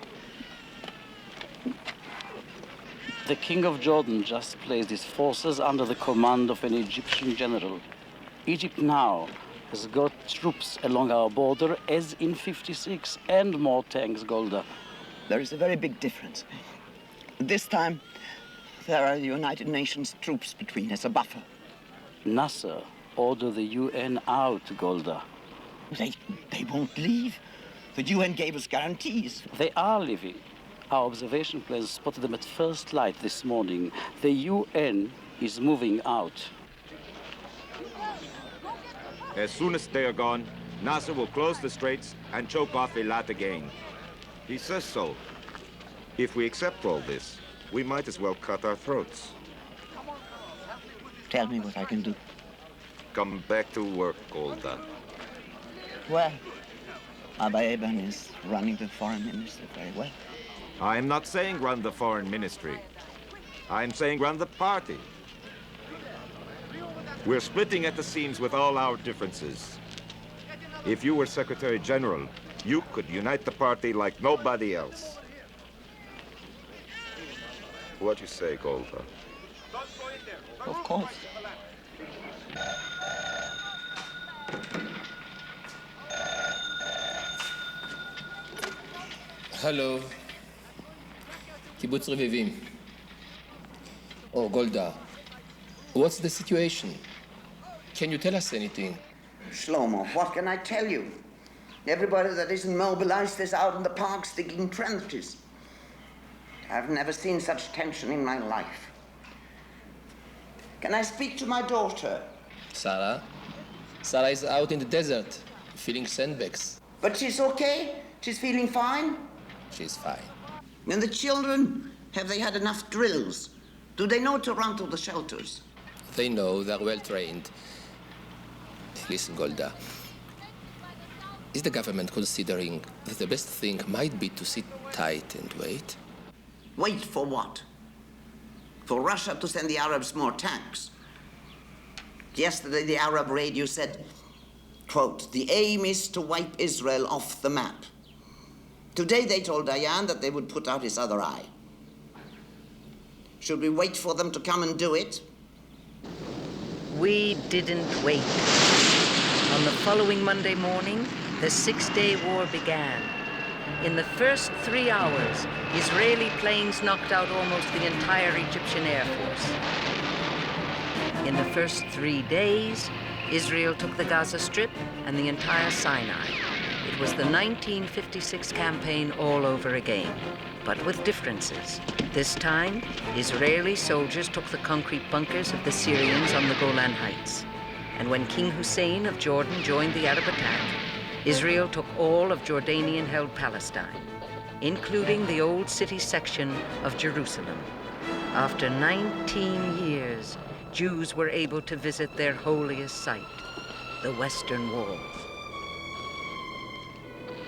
The King of Jordan just placed his forces under the command of an Egyptian general. Egypt now has got troops along our border as in '56 and more tanks, Golda. There is a very big difference. This time, there are the United Nations troops between as a buffer. Nasser ordered the UN out, Golda. They won't leave. The UN gave us guarantees. They are leaving. Our observation planes spotted them at first light this morning. The UN is moving out. As soon as they are gone, Nasser will close the straits and choke off Eilat again. He says so. If we accept all this, we might as well cut our throats. Tell me what I can do. Come back to work, Golda. Well, Abba Eban is running the foreign ministry very well. I am not saying run the foreign ministry. I'm saying run the party. We're splitting at the seams with all our differences. If you were Secretary General, you could unite the party like nobody else. What you say, Golda? Of course. Hello. Kibbutz Revivim. Oh, Golda. What's the situation? Can you tell us anything? Shlomo, what can I tell you? Everybody that isn't mobilized is out in the parks digging trenches. I've never seen such tension in my life. Can I speak to my daughter? Sarah? Sarah is out in the desert, feeling sandbags. But she's okay? She's feeling fine? She's fine. And the children, have they had enough drills? Do they know to run to the shelters? They know, they're well trained. Listen, Golda. Is the government considering that the best thing might be to sit tight and wait? Wait for what? For Russia to send the Arabs more tanks? Yesterday, the Arab radio said, quote, the aim is to wipe Israel off the map. Today, they told Dayan that they would put out his other eye. Should we wait for them to come and do it? We didn't wait. On the following Monday morning, the six-day war began. In the first 3 hours, Israeli planes knocked out almost the entire Egyptian Air Force. In the first 3 days, Israel took the Gaza Strip and the entire Sinai. It was the 1956 campaign all over again, but with differences. This time, Israeli soldiers took the concrete bunkers of the Syrians on the Golan Heights. And when King Hussein of Jordan joined the Arab attack, Israel took all of Jordanian-held Palestine, including the old city section of Jerusalem. After 19 years, Jews were able to visit their holiest site, the Western Wall.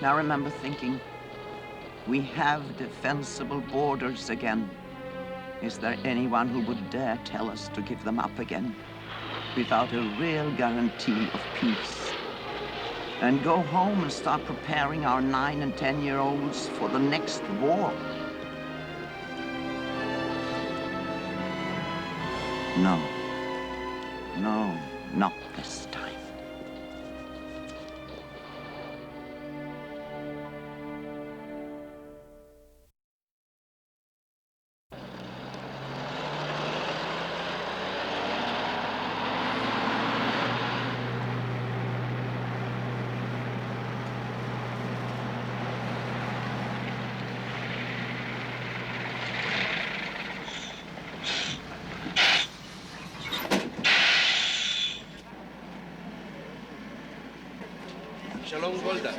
Now I remember thinking, we have defensible borders again. Is there anyone who would dare tell us to give them up again without a real guarantee of peace? And go home and start preparing our 9- and 10-year-olds for the next war? No. No, not this time. Shalom, Golda.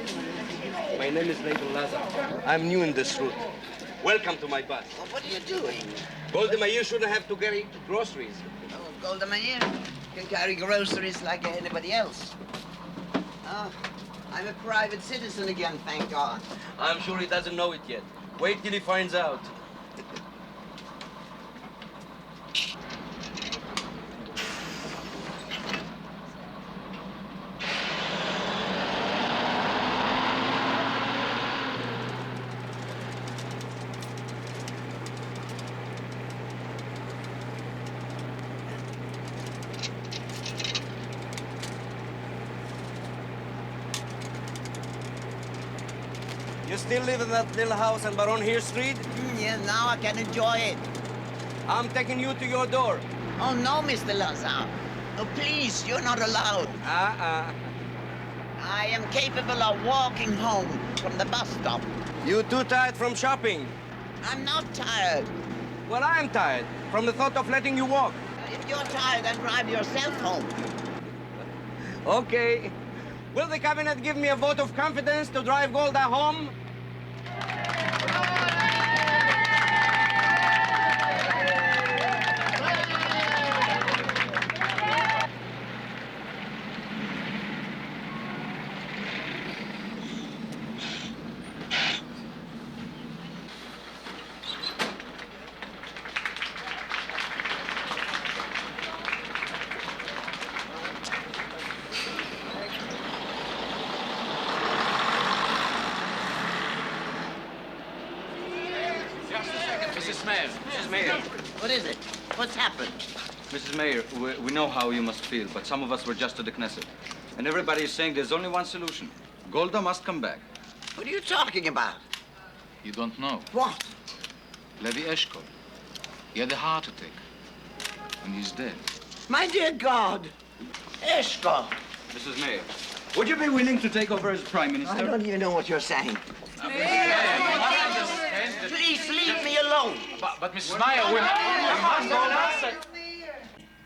My name is Nabal Lazar. I'm new in this route. Welcome to my bus. Well, what are you doing? Golda Meir shouldn't have to carry groceries. Oh, Golda Meir can carry groceries like anybody else. Oh, I'm a private citizen again, thank God. I'm sure he doesn't know it yet. Wait till he finds out. still live in that little house on Baron Here Street? Yeah, now I can enjoy it. I'm taking you to your door. Oh, no, Mr. Lazar. Oh, please, you're not allowed. I am capable of walking home from the bus stop. You too tired from shopping? I'm not tired. Well, I'm tired from the thought of letting you walk. If you're tired, then drive yourself home. Okay. Will the cabinet give me a vote of confidence to drive Golda home? Mrs. Mayor. Mrs. Mayor. What is it? What's happened? Mrs. Mayor, we know how you must feel, but some of us were just to the Knesset. And everybody is saying there's only one solution. Golda must come back. What are you talking about? You don't know. What? Levi Eshkol. He had a heart attack. And he's dead. My dear God. Eshkol. Mrs. Mayor, would you be willing to take over as Prime Minister? I don't even know what you're saying. Please leave me alone. But Mrs. Meyer, we must go.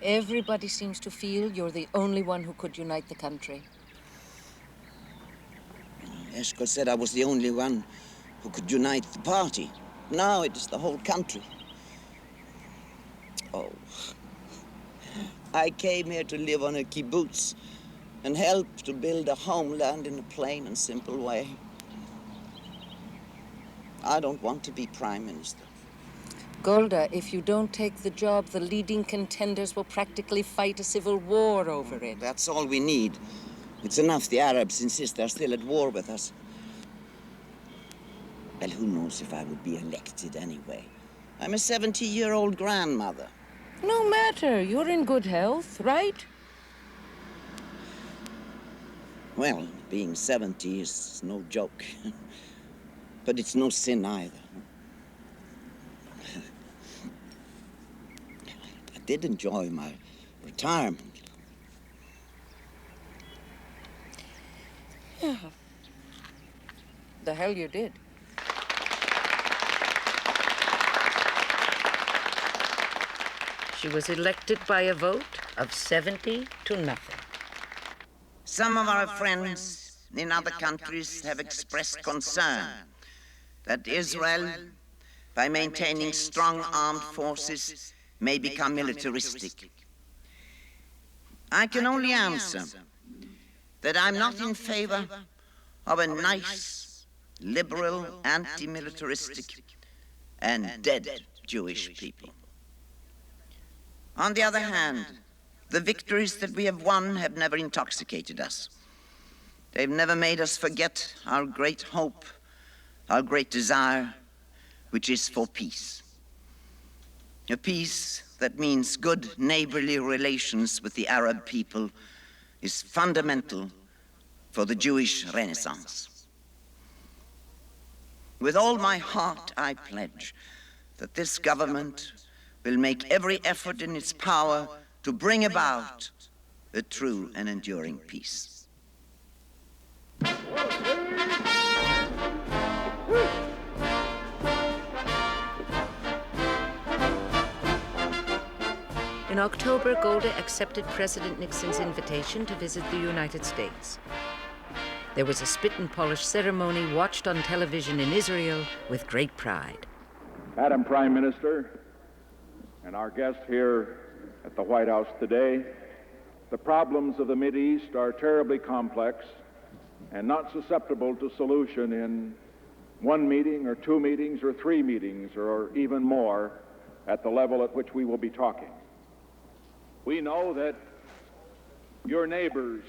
Everybody seems to feel you're the only one who could unite the country. Eshkol said I was the only one who could unite the party. Now it is the whole country. Oh. I came here to live on a kibbutz and help to build a homeland in a plain and simple way. I don't want to be Prime Minister. Golda, if you don't take the job, the leading contenders will practically fight a civil war over it. That's all we need. It's enough the Arabs insist they're still at war with us. Well, who knows if I would be elected anyway? I'm a 70-year-old grandmother. No matter. You're in good health, right? Well, being 70 is no joke. But it's no sin either. I did enjoy my retirement. Yeah. The hell you did. She was elected by a vote of 70 to nothing. Some of our friends in other countries have expressed concern that Israel, by maintaining strong armed forces, may become militaristic. I can only answer that I'm not in favor of a nice, liberal, anti-militaristic, and dead Jewish people. On the other hand, the victories that we have won have never intoxicated us. They've never made us forget our great hope, our great desire, which is for peace. A peace that means good neighborly relations with the Arab people is fundamental for the Jewish Renaissance. With all my heart, I pledge that this government will make every effort in its power to bring about a true and enduring peace. In October, Golda accepted President Nixon's invitation to visit the United States. There was a spit and polish ceremony watched on television in Israel with great pride. Madam Prime Minister, and our guests here at the White House today, the problems of the Mideast are terribly complex and not susceptible to solution in one meeting or two meetings or three meetings or even more at the level at which we will be talking. We know that your neighbors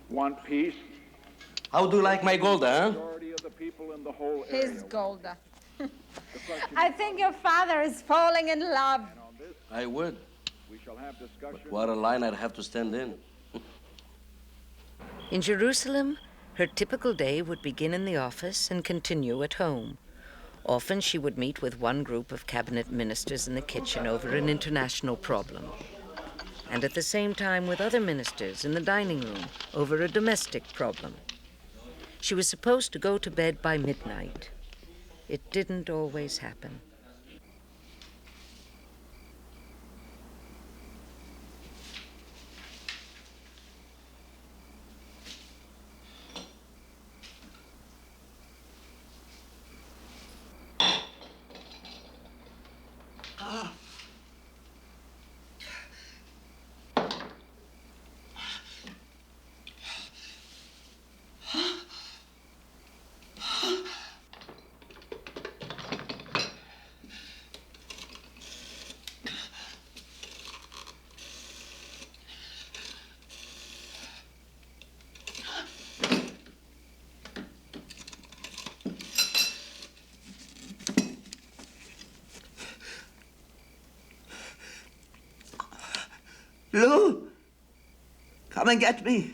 want peace. How do you like my Golda, huh? The majority of the people in the whole area. His Golda. I think your father is falling in love. I would. We shall have discussion. But what a line I'd have to stand in. In Jerusalem, Her typical day would begin in the office and continue at home. Often she would meet with one group of cabinet ministers in the kitchen over an international problem, and at the same time with other ministers in the dining room over a domestic problem. She was supposed to go to bed by midnight. It didn't always happen. Lou, come and get me.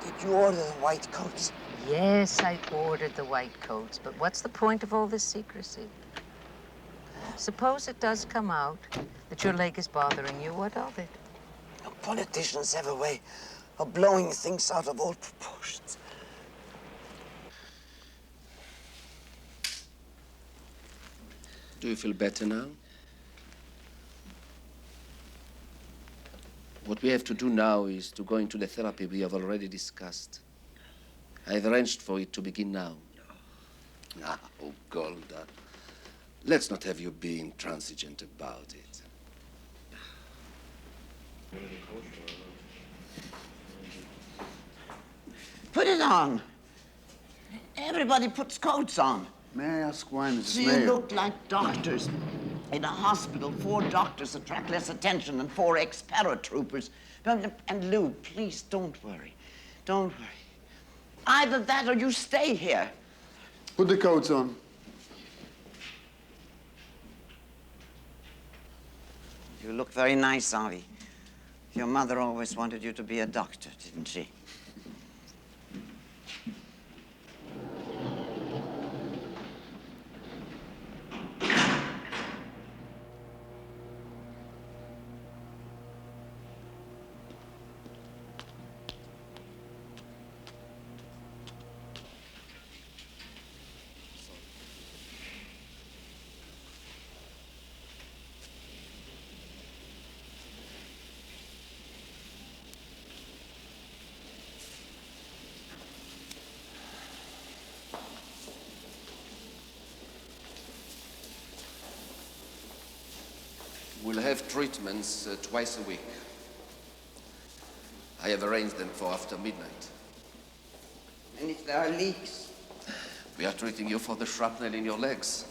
Did you order the white coats? Yes, I ordered the white coats, but what's the point of all this secrecy? Suppose it does come out that your leg is bothering you, what of it? Politicians have a way of blowing things out of all proportions. Do you feel better now? What we have to do now is to go into the therapy we have already discussed. I've arranged for it to begin now. Now, Golda, let's not have you be intransigent about it. Put it on. Everybody puts coats on. May I ask why, Mrs. So you Mayor? look like doctors. In a hospital, 4 doctors attract less attention than 4 ex-paratroopers. And Lou, please don't worry. Don't worry. Either that or you stay here. Put the coats on. You look very nice, Avi. Your mother always wanted you to be a doctor, didn't she? We'll have treatments twice a week. I have arranged them for after midnight. And if there are leaks? We are treating you for the shrapnel in your legs.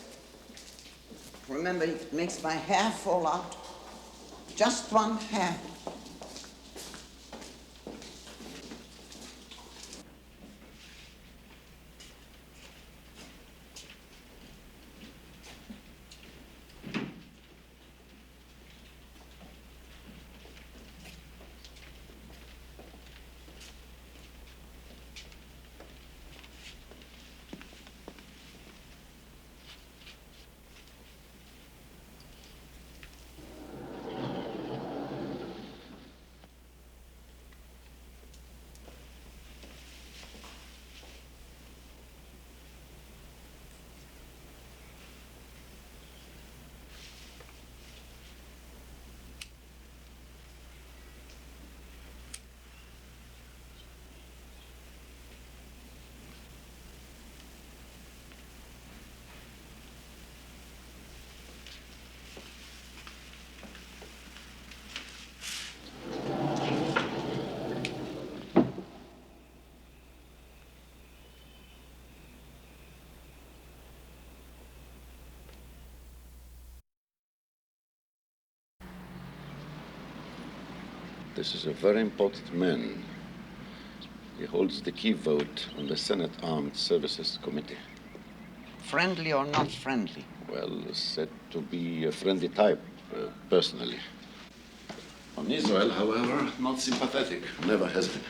Remember, if it makes my hair fall out, just one hair. This is a very important man. He holds the key vote on the Senate Armed Services Committee. Friendly or not friendly? Well, said to be a friendly type, personally. On Israel, however, not sympathetic. Never has been.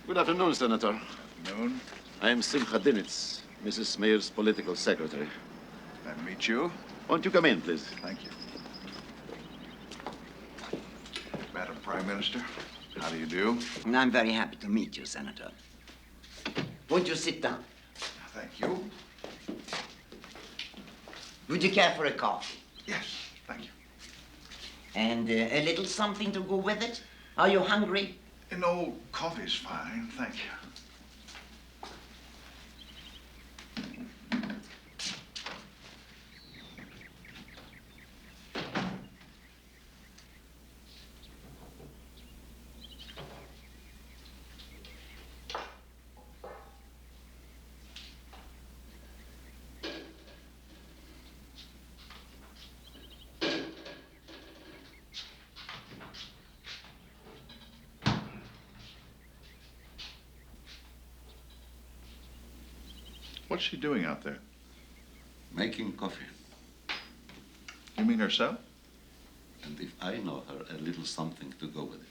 Good afternoon, Senator. Afternoon. I am Simcha Dinitz, Mrs. Meir's political secretary. Nice to meet you. Won't you come in, please? Thank you. Madam Prime Minister, how do you do? I'm very happy to meet you, Senator. Won't you sit down? Thank you. Would you care for a coffee? Yes, thank you. And a little something to go with it? Are you hungry? No, coffee's fine, thank you. What's she doing out there? Making coffee. You mean herself? And if I know her, a little something to go with it.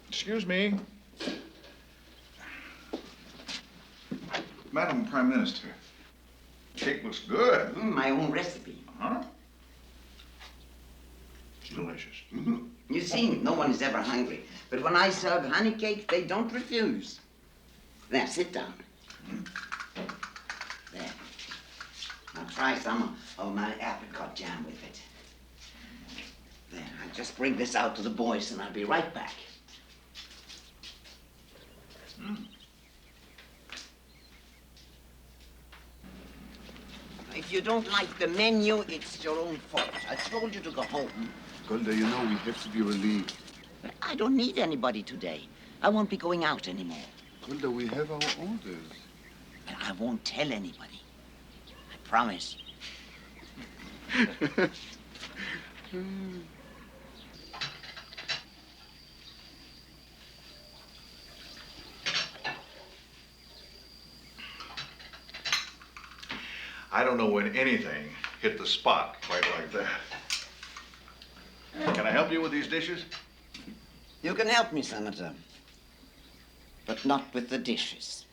Excuse me. Madam Prime Minister, cake looks good. My own recipe. Huh? It's delicious. You see, no one is ever hungry. But when I serve honey cake, they don't refuse. There, sit down. There. Now try some of my apricot jam with it. There, I'll just bring this out to the boys and I'll be right back. If you don't like the menu, it's your own fault. I told you to go home. Golda, you know we have to be relieved. But I don't need anybody today. I won't be going out anymore. Golda, we have our orders. But I won't tell anybody. I promise. I don't know when anything hit the spot quite like that. Can I help you with these dishes? You can help me, Senator. But not with the dishes.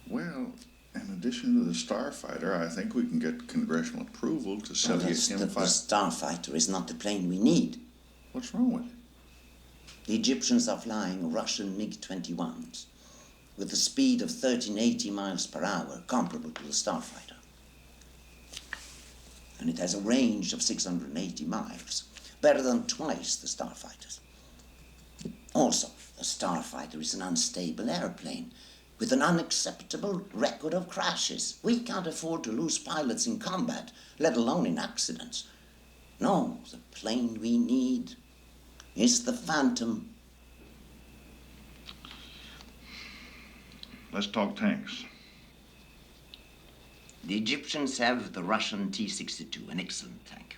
Well, in addition to the Starfighter, I think we can get congressional approval to sell you The M5. Starfighter is not the plane we need. What's wrong with it? The Egyptians are flying Russian MiG-21s with a speed of 1380 miles per hour, comparable to the Starfighter. And it has a range of 680 miles, better than twice the Starfighters. Also, the Starfighter is an unstable airplane with an unacceptable record of crashes. We can't afford to lose pilots in combat, let alone in accidents. No, the plane we need is the Phantom. Let's talk tanks. The Egyptians have the Russian T-62, an excellent tank.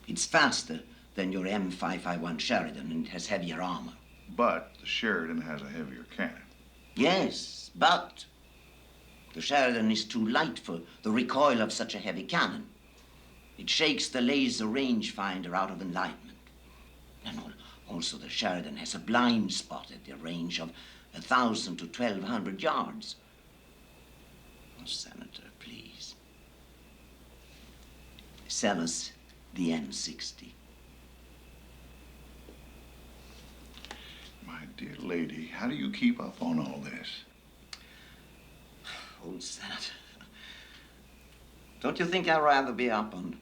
It's faster than your M551 Sheridan and it has heavier armor. But the Sheridan has a heavier cannon. Yes, but the Sheridan is too light for the recoil of such a heavy cannon. It shakes the laser rangefinder out of alignment. And also the Sheridan has a blind spot at the range of 1,000 to 1,200 yards. Oh, Senator, please. Sell us the M60. My dear lady, how do you keep up on all this? Old Senator, don't you think I'd rather be up on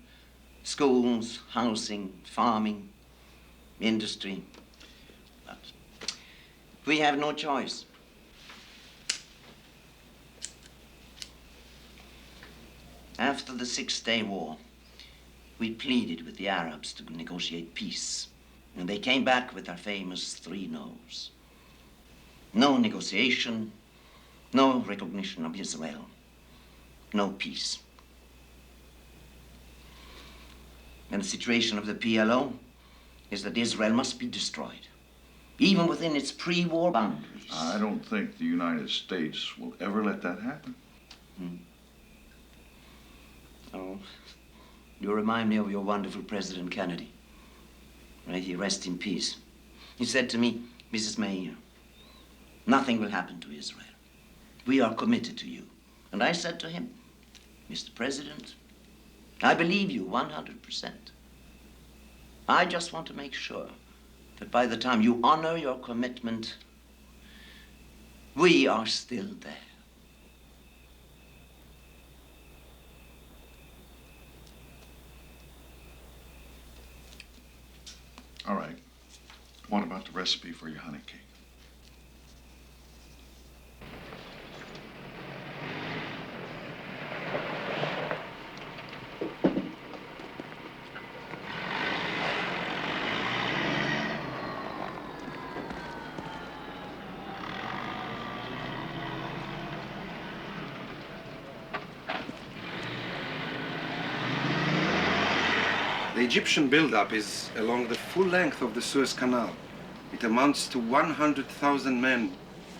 schools, housing, farming, industry? But we have no choice. After the Six-Day War, we pleaded with the Arabs to negotiate peace. And they came back with their famous 3 no's. No negotiation, No recognition of Israel. No peace. And the situation of the PLO is that Israel must be destroyed, even within its pre-war boundaries. I don't think the United States will ever let that happen. Oh, you remind me of your wonderful President Kennedy. May he rest in peace. He said to me, Mrs. Meir, nothing will happen to Israel. We are committed to you. And I said to him, Mr. President, I believe you 100%. I just want to make sure that by the time you honor your commitment, we are still there. All right. What about the recipe for your honey cake? The Egyptian buildup is along the full length of the Suez Canal. It amounts to 100,000 men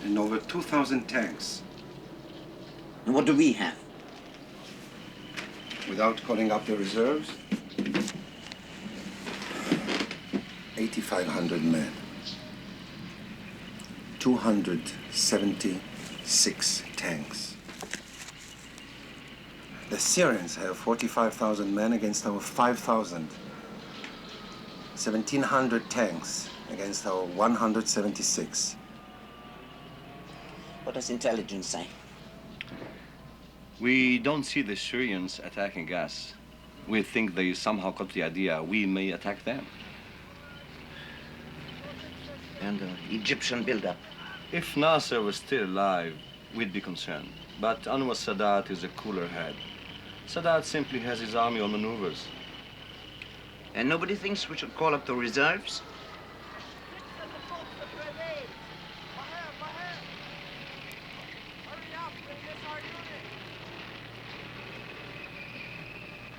and over 2,000 tanks. And what do we have? Without calling up the reserves, 8,500 men. 276 tanks. The Syrians have 45,000 men against our 5,000. 1,700 tanks against our 176. What does intelligence say? We don't see the Syrians attacking us. We think they somehow got the idea we may attack them. And the Egyptian buildup? If Nasser was still alive, we'd be concerned. But Anwar Sadat is a cooler head. Sadat simply has his army on maneuvers. And nobody thinks we should call up the reserves?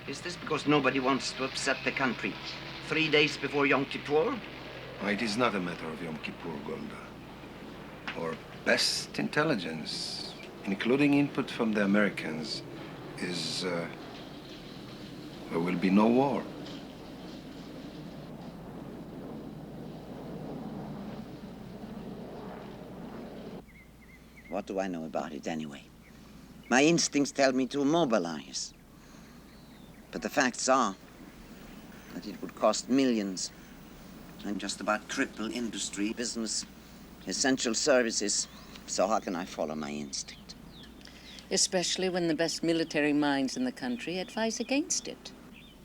Is this because nobody wants to upset the country 3 days before Yom Kippur? It is not a matter of Yom Kippur, Golda. Our best intelligence, including input from the Americans, is there will be no war. What do I know about it anyway? My instincts tell me to mobilize. But the facts are that it would cost millions and just about cripple industry, business, essential services. So how can I follow my instinct? Especially when the best military minds in the country advise against it.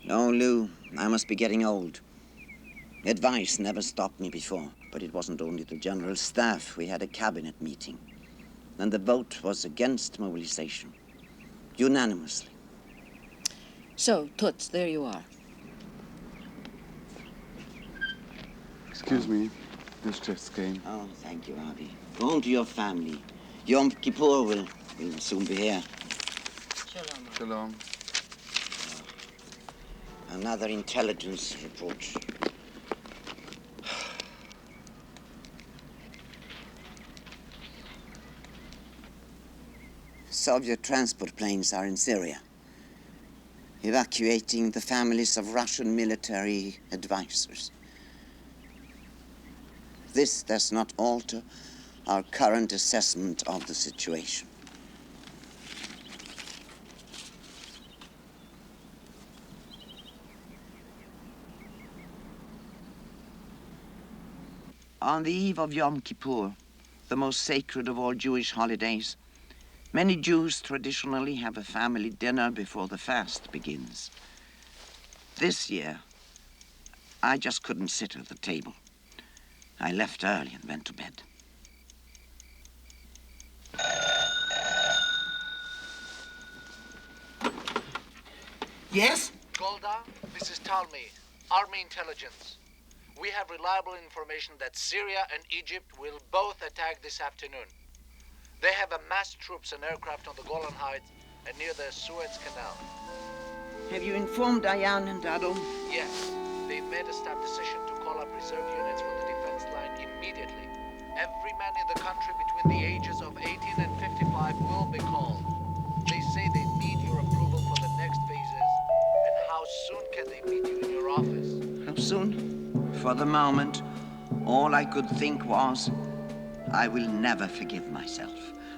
No, Lou, I must be getting old. Advice never stopped me before. But it wasn't only the General Staff. We had a cabinet meeting. And the vote was against mobilization. Unanimously. So, Toots, there you are. Excuse me, this just came. Oh, thank you, Avi. Go home to your family. Yom Kippur will soon be here. Shalom. Shalom. Another intelligence report. Soviet transport planes are in Syria, evacuating the families of Russian military advisors. This does not alter our current assessment of the situation. On the eve of Yom Kippur, the most sacred of all Jewish holidays, many Jews traditionally have a family dinner before the fast begins. This year, I just couldn't sit at the table. I left early and went to bed. Yes? Golda, this is Talmi, Army Intelligence. We have reliable information that Syria and Egypt will both attack this afternoon. They have amassed troops and aircraft on the Golan Heights and near the Suez Canal. Have you informed Diane and Dado? Yes, they've made a staff decision to call up reserve units from the defense line immediately. Every man in the country between the ages of 18 and 55 will be called. They say they need your approval for the next phases. And how soon can they meet you in your office? How soon? For the moment, all I could think was, I will never forgive myself.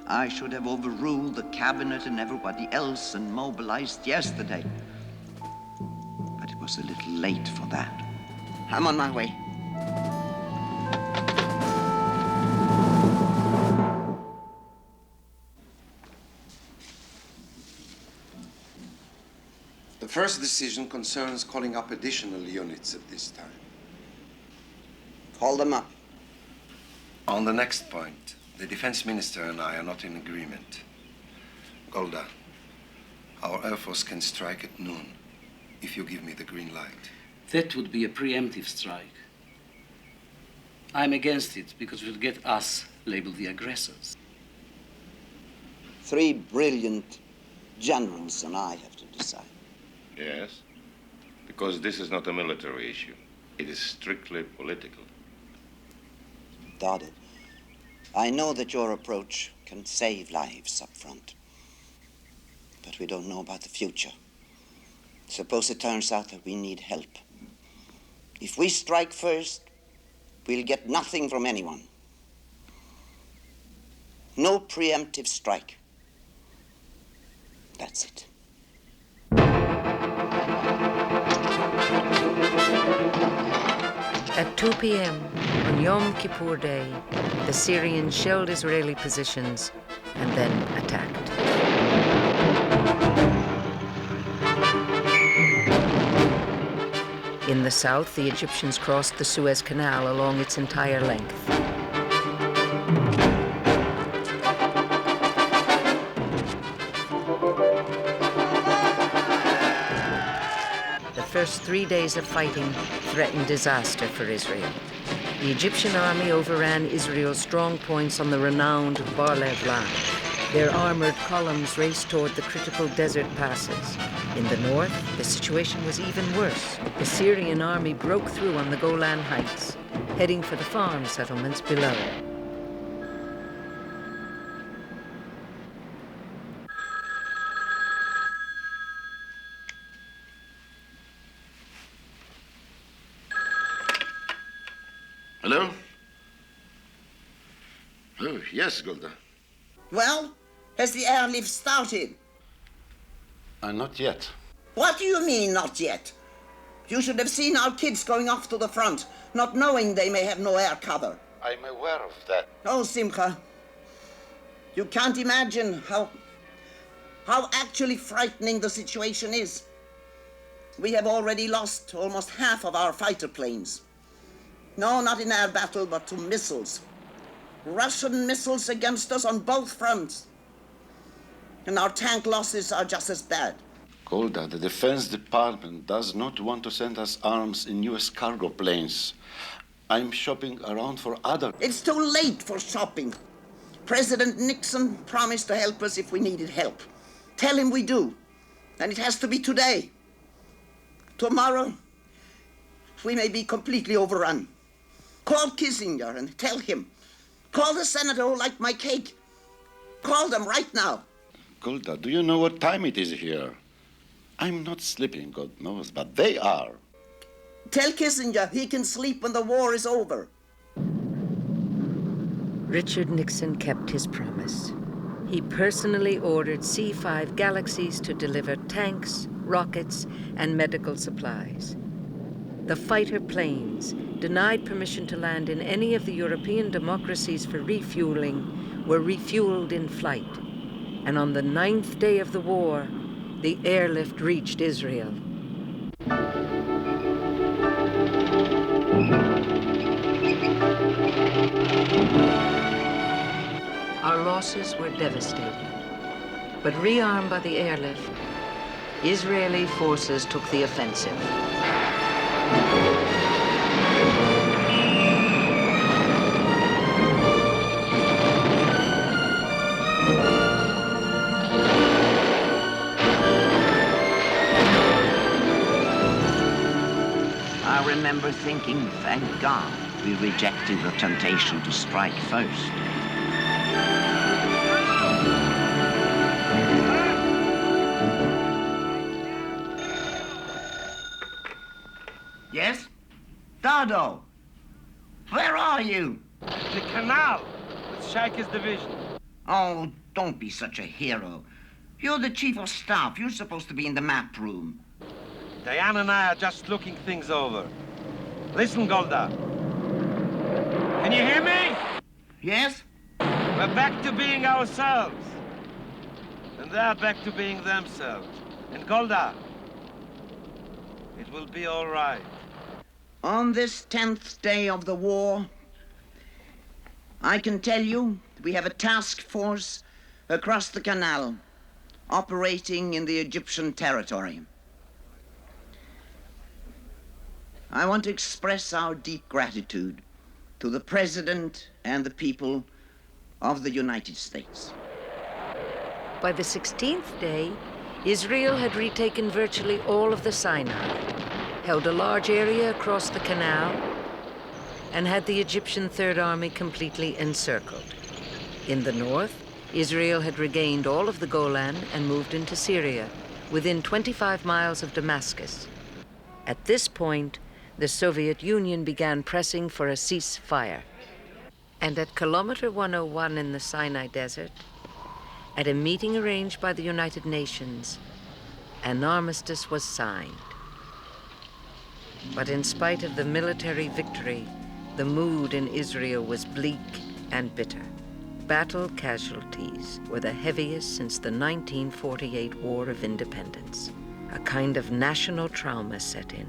I should have overruled the cabinet and everybody else and mobilized yesterday. But it was a little late for that. I'm on my way. The first decision concerns calling up additional units at this time. Call them up. On the next point, the defense minister and I are not in agreement. Golda, our Air Force can strike at noon if you give me the green light. That would be a preemptive strike. I'm against it because it will get us labeled the aggressors. 3 brilliant generals and I have to decide. Yes, because this is not a military issue. It is strictly political. Dado, I know that your approach can save lives up front. But we don't know about the future. Suppose it turns out that we need help. If we strike first, we'll get nothing from anyone. No preemptive strike. That's it. At 2 p.m. on Yom Kippur Day, the Syrians shelled Israeli positions and then attacked. In the south, the Egyptians crossed the Suez Canal along its entire length. The first 3 days of fighting threatened disaster for Israel. The Egyptian army overran Israel's strong points on the renowned Bar-Lev line. Their armored columns raced toward the critical desert passes. In the north, the situation was even worse. The Syrian army broke through on the Golan Heights, heading for the farm settlements below. Hello? Oh, yes, Golda. Well, has the airlift started? Not yet. What do you mean, not yet? You should have seen our kids going off to the front, not knowing they may have no air cover. I'm aware of that. Oh, Simcha, you can't imagine how actually frightening the situation is. We have already lost almost half of our fighter planes. No, not in air battle, but to missiles. Russian missiles against us on both fronts. And our tank losses are just as bad. Golda, the Defense Department does not want to send us arms in U.S. cargo planes. I'm shopping around for other... It's too late for shopping. President Nixon promised to help us if we needed help. Tell him we do. And it has to be today. Tomorrow, we may be completely overrun. Call Kissinger and tell him. Call the senator who liked my cake. Call them right now. Golda, do you know what time it is here? I'm not sleeping, God knows, but they are. Tell Kissinger he can sleep when the war is over. Richard Nixon kept his promise. He personally ordered C-5 Galaxies to deliver tanks, rockets, and medical supplies. The fighter planes, denied permission to land in any of the European democracies for refueling, were refueled in flight. And on the 9th day of the war, the airlift reached Israel. Our losses were devastating. But rearmed by the airlift, Israeli forces took the offensive. I remember thinking, thank God, we rejected the temptation to strike first. Yes? Dardo, where are you? The canal with Shaika's division. Oh, don't be such a hero. You're the chief of staff. You're supposed to be in the map room. Diane and I are just looking things over. Listen, Golda. Can you hear me? Yes? We're back to being ourselves. And they're back to being themselves. And Golda, it will be all right. On this 10th day of the war, I can tell you we have a task force across the canal operating in the Egyptian territory. I want to express our deep gratitude to the President and the people of the United States. By the 16th day, Israel had retaken virtually all of the Sinai, held a large area across the canal, and had the Egyptian Third Army completely encircled. In the north, Israel had regained all of the Golan and moved into Syria, within 25 miles of Damascus. At this point, the Soviet Union began pressing for a ceasefire. And at kilometer 101 in the Sinai Desert, at a meeting arranged by the United Nations, an armistice was signed. But in spite of the military victory, the mood in Israel was bleak and bitter. Battle casualties were the heaviest since the 1948 War of Independence. A kind of national trauma set in.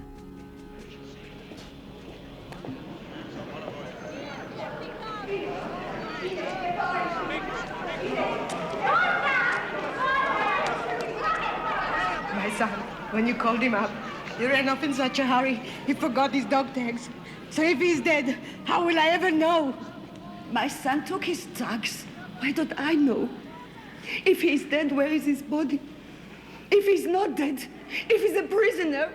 My son, when you called him up, he ran off in such a hurry, he forgot his dog tags. So if he's dead, how will I ever know? My son took his drugs. Why don't I know? If he's dead, where is his body? If he's not dead, if he's a prisoner,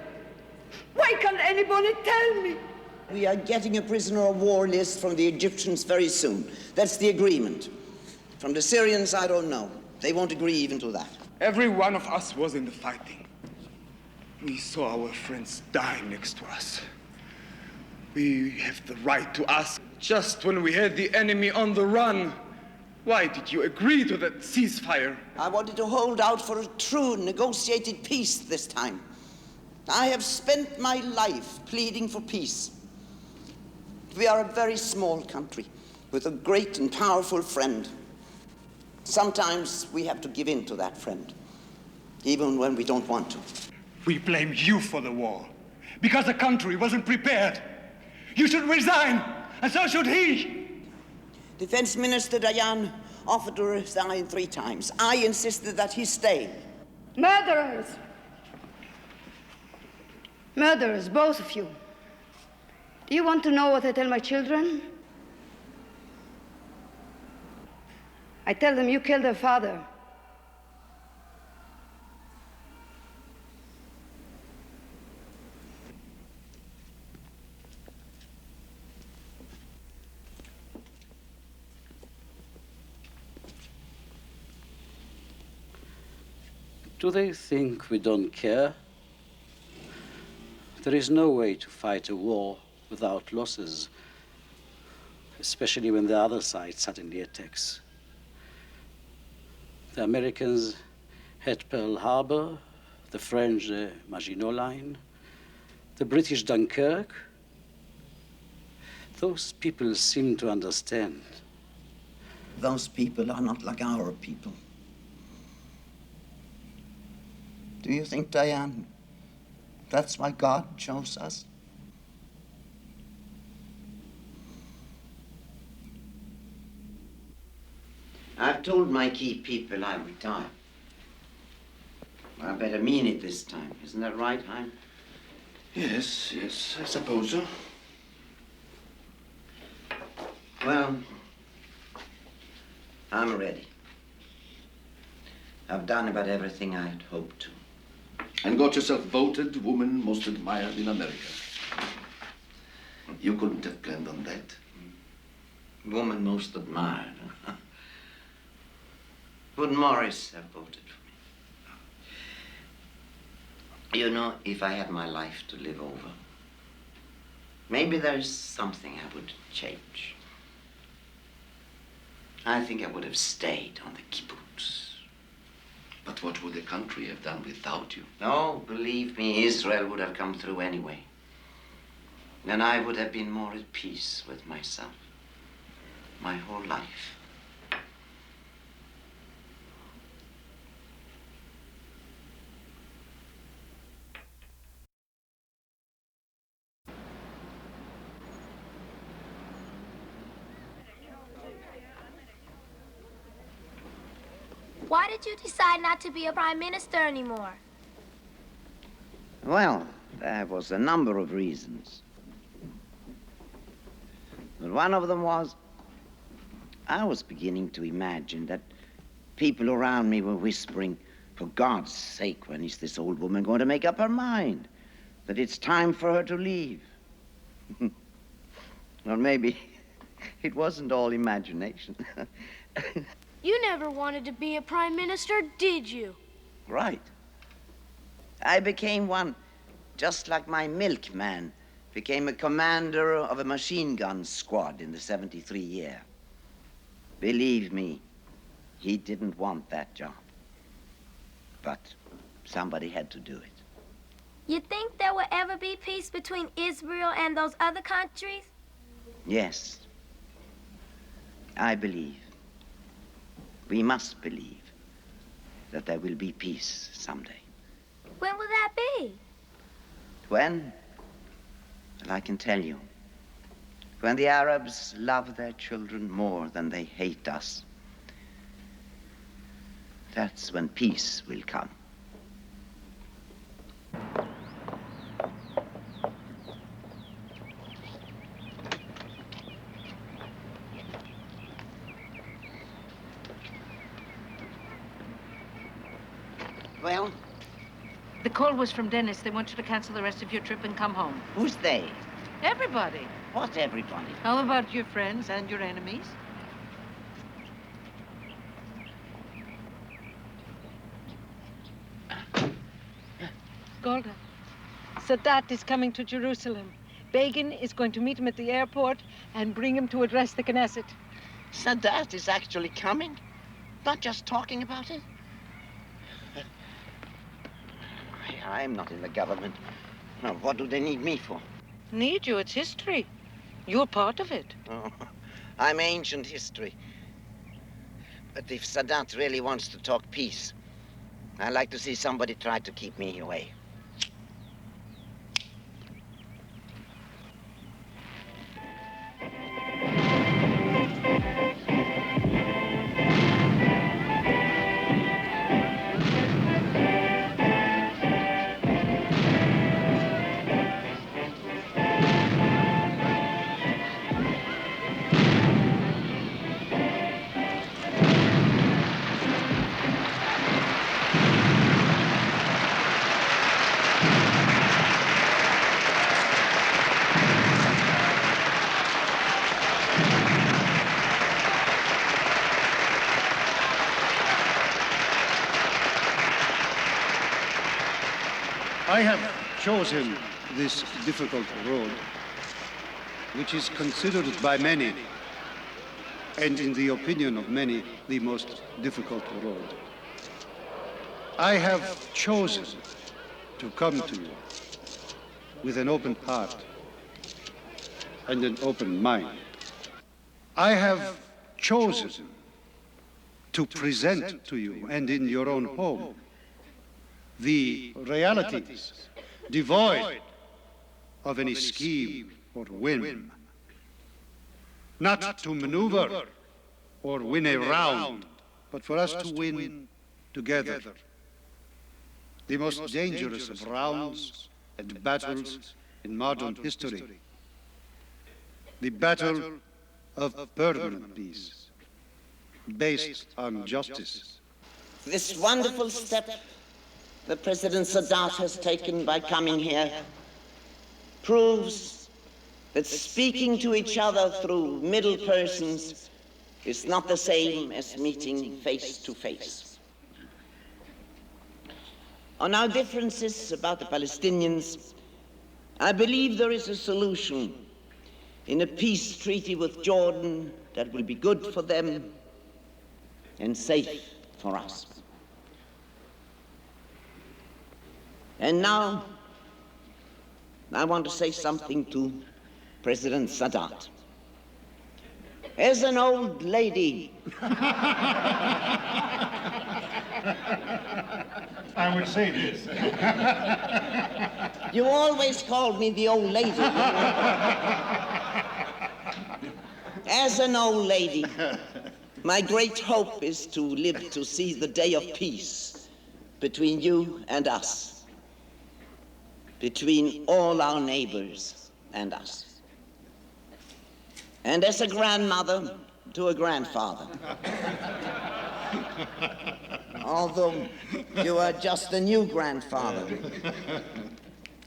why can't anybody tell me? We are getting a prisoner of war list from the Egyptians very soon. That's the agreement. From the Syrians, I don't know. They won't agree even to that. Every one of us was in the fighting. We saw our friends die next to us. We have the right to ask, just when we had the enemy on the run, why did you agree to that ceasefire? I wanted to hold out for a true negotiated peace this time. I have spent my life pleading for peace. We are a very small country with a great and powerful friend. Sometimes we have to give in to that friend, even when we don't want to. We blame you for the war, because the country wasn't prepared. You should resign, and so should he. Defense Minister Dayan offered to resign 3 times. I insisted that he stay. Murderers! Murderers, both of you. Do you want to know what I tell my children? I tell them you killed their father. Do they think we don't care? There is no way to fight a war without losses, especially when the other side suddenly attacks. The Americans had Pearl Harbor, the French the Maginot Line, the British Dunkirk. Those people seem to understand. Those people are not like our people. Do you think, Diane, that's why God chose us? I've told my key people I'll retire. I better mean it this time. Isn't that right, Hein? Yes, I suppose so. Well, I'm ready. I've done about everything I'd hoped to. And got yourself voted woman most admired in America. You couldn't have planned on that. Woman most admired. Would Morris have voted for me? You know, if I had my life to live over, maybe there's something I would change. I think I would have stayed on the kibbutz. But what would the country have done without you? No, believe me, Israel would have come through anyway. And I would have been more at peace with myself my whole life. Why did you decide not to be a prime minister anymore? Well, there was a number of reasons. But one of them was, I was beginning to imagine that people around me were whispering, for God's sake, when is this old woman going to make up her mind that it's time for her to leave? Or maybe it wasn't all imagination. You never wanted to be a prime minister, did you? Right. I became one, just like my milkman became a commander of a machine gun squad in the 73 year. Believe me, he didn't want that job. But somebody had to do it. You think there will ever be peace between Israel and those other countries? Yes. I believe. We must believe that there will be peace someday. When will that be? When? Well, I can tell you. When the Arabs love their children more than they hate us, that's when peace will come. Well? The call was from Dennis. They want you to cancel the rest of your trip and come home. Who's they? Everybody. What everybody? How about your friends and your enemies? Golda, Sadat is coming to Jerusalem. Begin is going to meet him at the airport and bring him to address the Knesset. Sadat is actually coming? Not just talking about it? I'm not in the government. Now, what do they need me for? Need you? It's history. You're part of it. Oh, I'm ancient history. But if Sadat really wants to talk peace, I'd like to see somebody try to keep me away. I have chosen this difficult road, which is considered by many, and in the opinion of many, the most difficult road. I have chosen to come to you with an open heart and an open mind. I have chosen to present to you, and in your own home, the realities devoid of any scheme or whim, not to maneuver or win a round, but for us to win together. The most dangerous of rounds and battles in modern history, the battle of permanent peace, based on justice. This wonderful step that President Sadat has taken by coming here proves that speaking to each other through middle persons is not the same as meeting face to face. On our differences about the Palestinians, I believe there is a solution in a peace treaty with Jordan that will be good for them and safe for us. And now, I want to say something to President Sadat. As an old lady, I would say this. you always called me the old lady. As an old lady, my great hope is to live to see the day of peace between you and us, between all our neighbors and us. And as a grandmother to a grandfather, although you are just a new grandfather,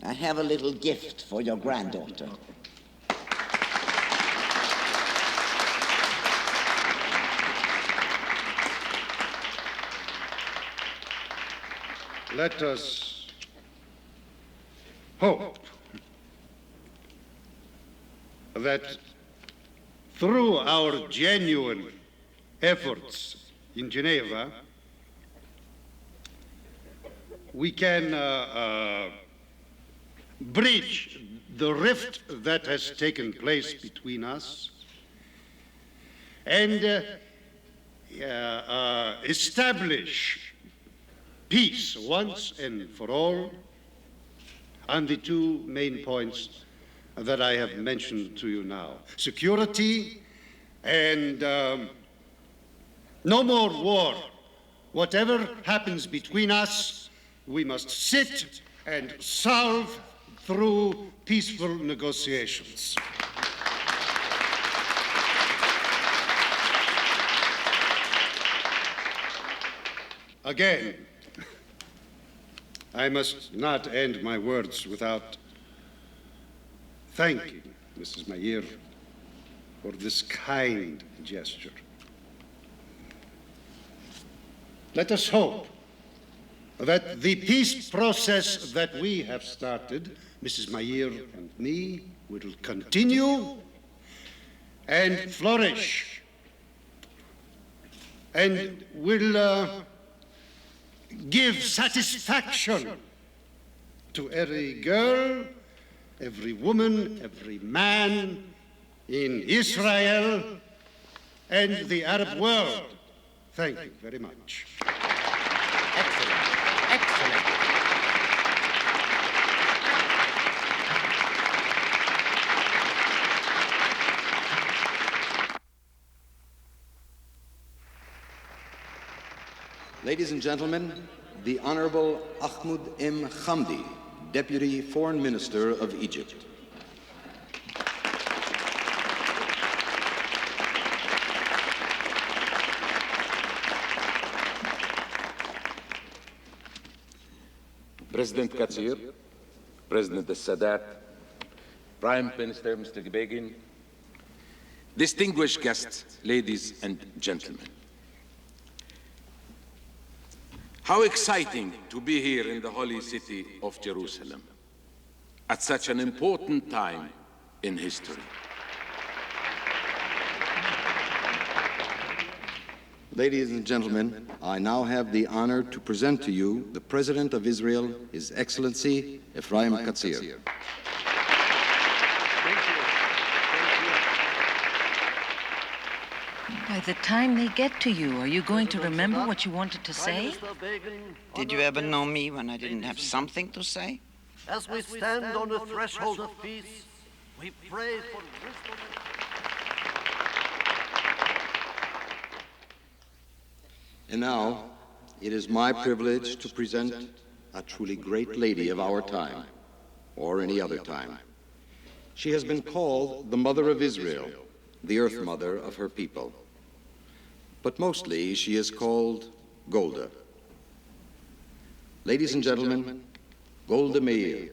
I have a little gift for your granddaughter. Let us hope that through our genuine efforts in Geneva, we can bridge the rift that has taken place between us and establish peace once and for all on the two main points that I have mentioned to you now. Security and no more war. Whatever happens between us, we must sit and solve through peaceful negotiations. Again, I must not end my words without thanking Mrs. Meir for this kind gesture. Let us hope that the peace process that we have started, Mrs. Meir and me, will continue and flourish and will give satisfaction to every girl, every woman, every man in Israel and the Arab world. Thank you very much. Excellent. Excellent. Ladies and gentlemen, the Honorable Ahmed M. Hamdi, Deputy Foreign Minister of Egypt. President Katsir, President Sadat, Prime Minister Mr. Begin, distinguished guests, ladies and gentlemen. How exciting to be here in the holy city of Jerusalem at such an important time in history. Ladies and gentlemen, I now have the honor to present to you the President of Israel, His Excellency Ephraim Katzir. By the time they get to you, are you going to remember what you wanted to say? Did you ever know me when I didn't have something to say? As we stand on the threshold of peace, we pray for wisdom. And now, it is my privilege to present a truly great lady of our time, or any other time. She has been called the Mother of Israel, the Earth Mother of her people. But mostly she is called Golda. Ladies and gentlemen, Golda Meir.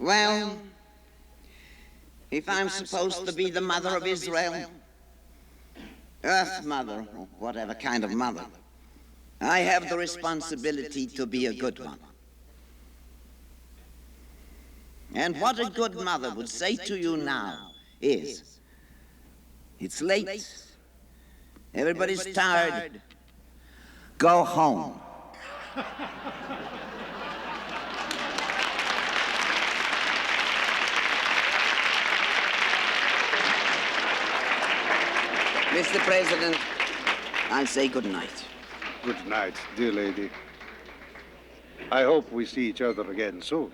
Well, if I'm supposed to be the mother of Israel, Earth Mother, or whatever kind of mother, I have the responsibility to be a good one. And what a good mother would say to you now is, it's late, everybody's tired, go home. Mr. President, I'll say good night. Good night, dear lady. I hope we see each other again soon.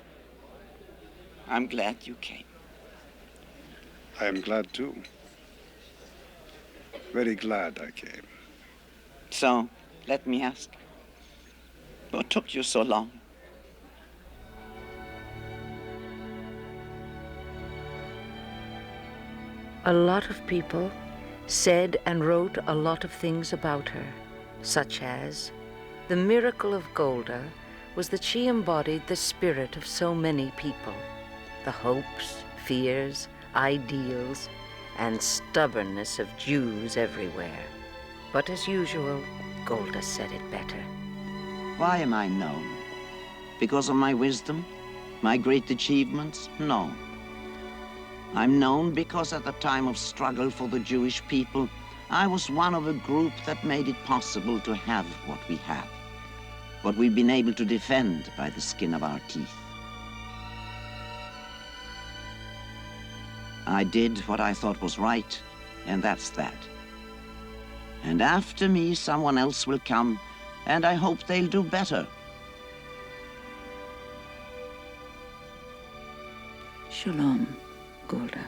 I'm glad you came. I am glad too. Very glad I came. So, let me ask, what took you so long? A lot of people said and wrote a lot of things about her, such as, the miracle of Golda was that she embodied the spirit of so many people, the hopes, fears, ideals, and stubbornness of Jews everywhere. But as usual, Golda said it better. Why am I known? Because of my wisdom? My great achievements? No. I'm known because at the time of struggle for the Jewish people, I was one of a group that made it possible to have what we have, what we've been able to defend by the skin of our teeth. I did what I thought was right, and that's that. And after me, someone else will come, and I hope they'll do better. Shalom, Golda.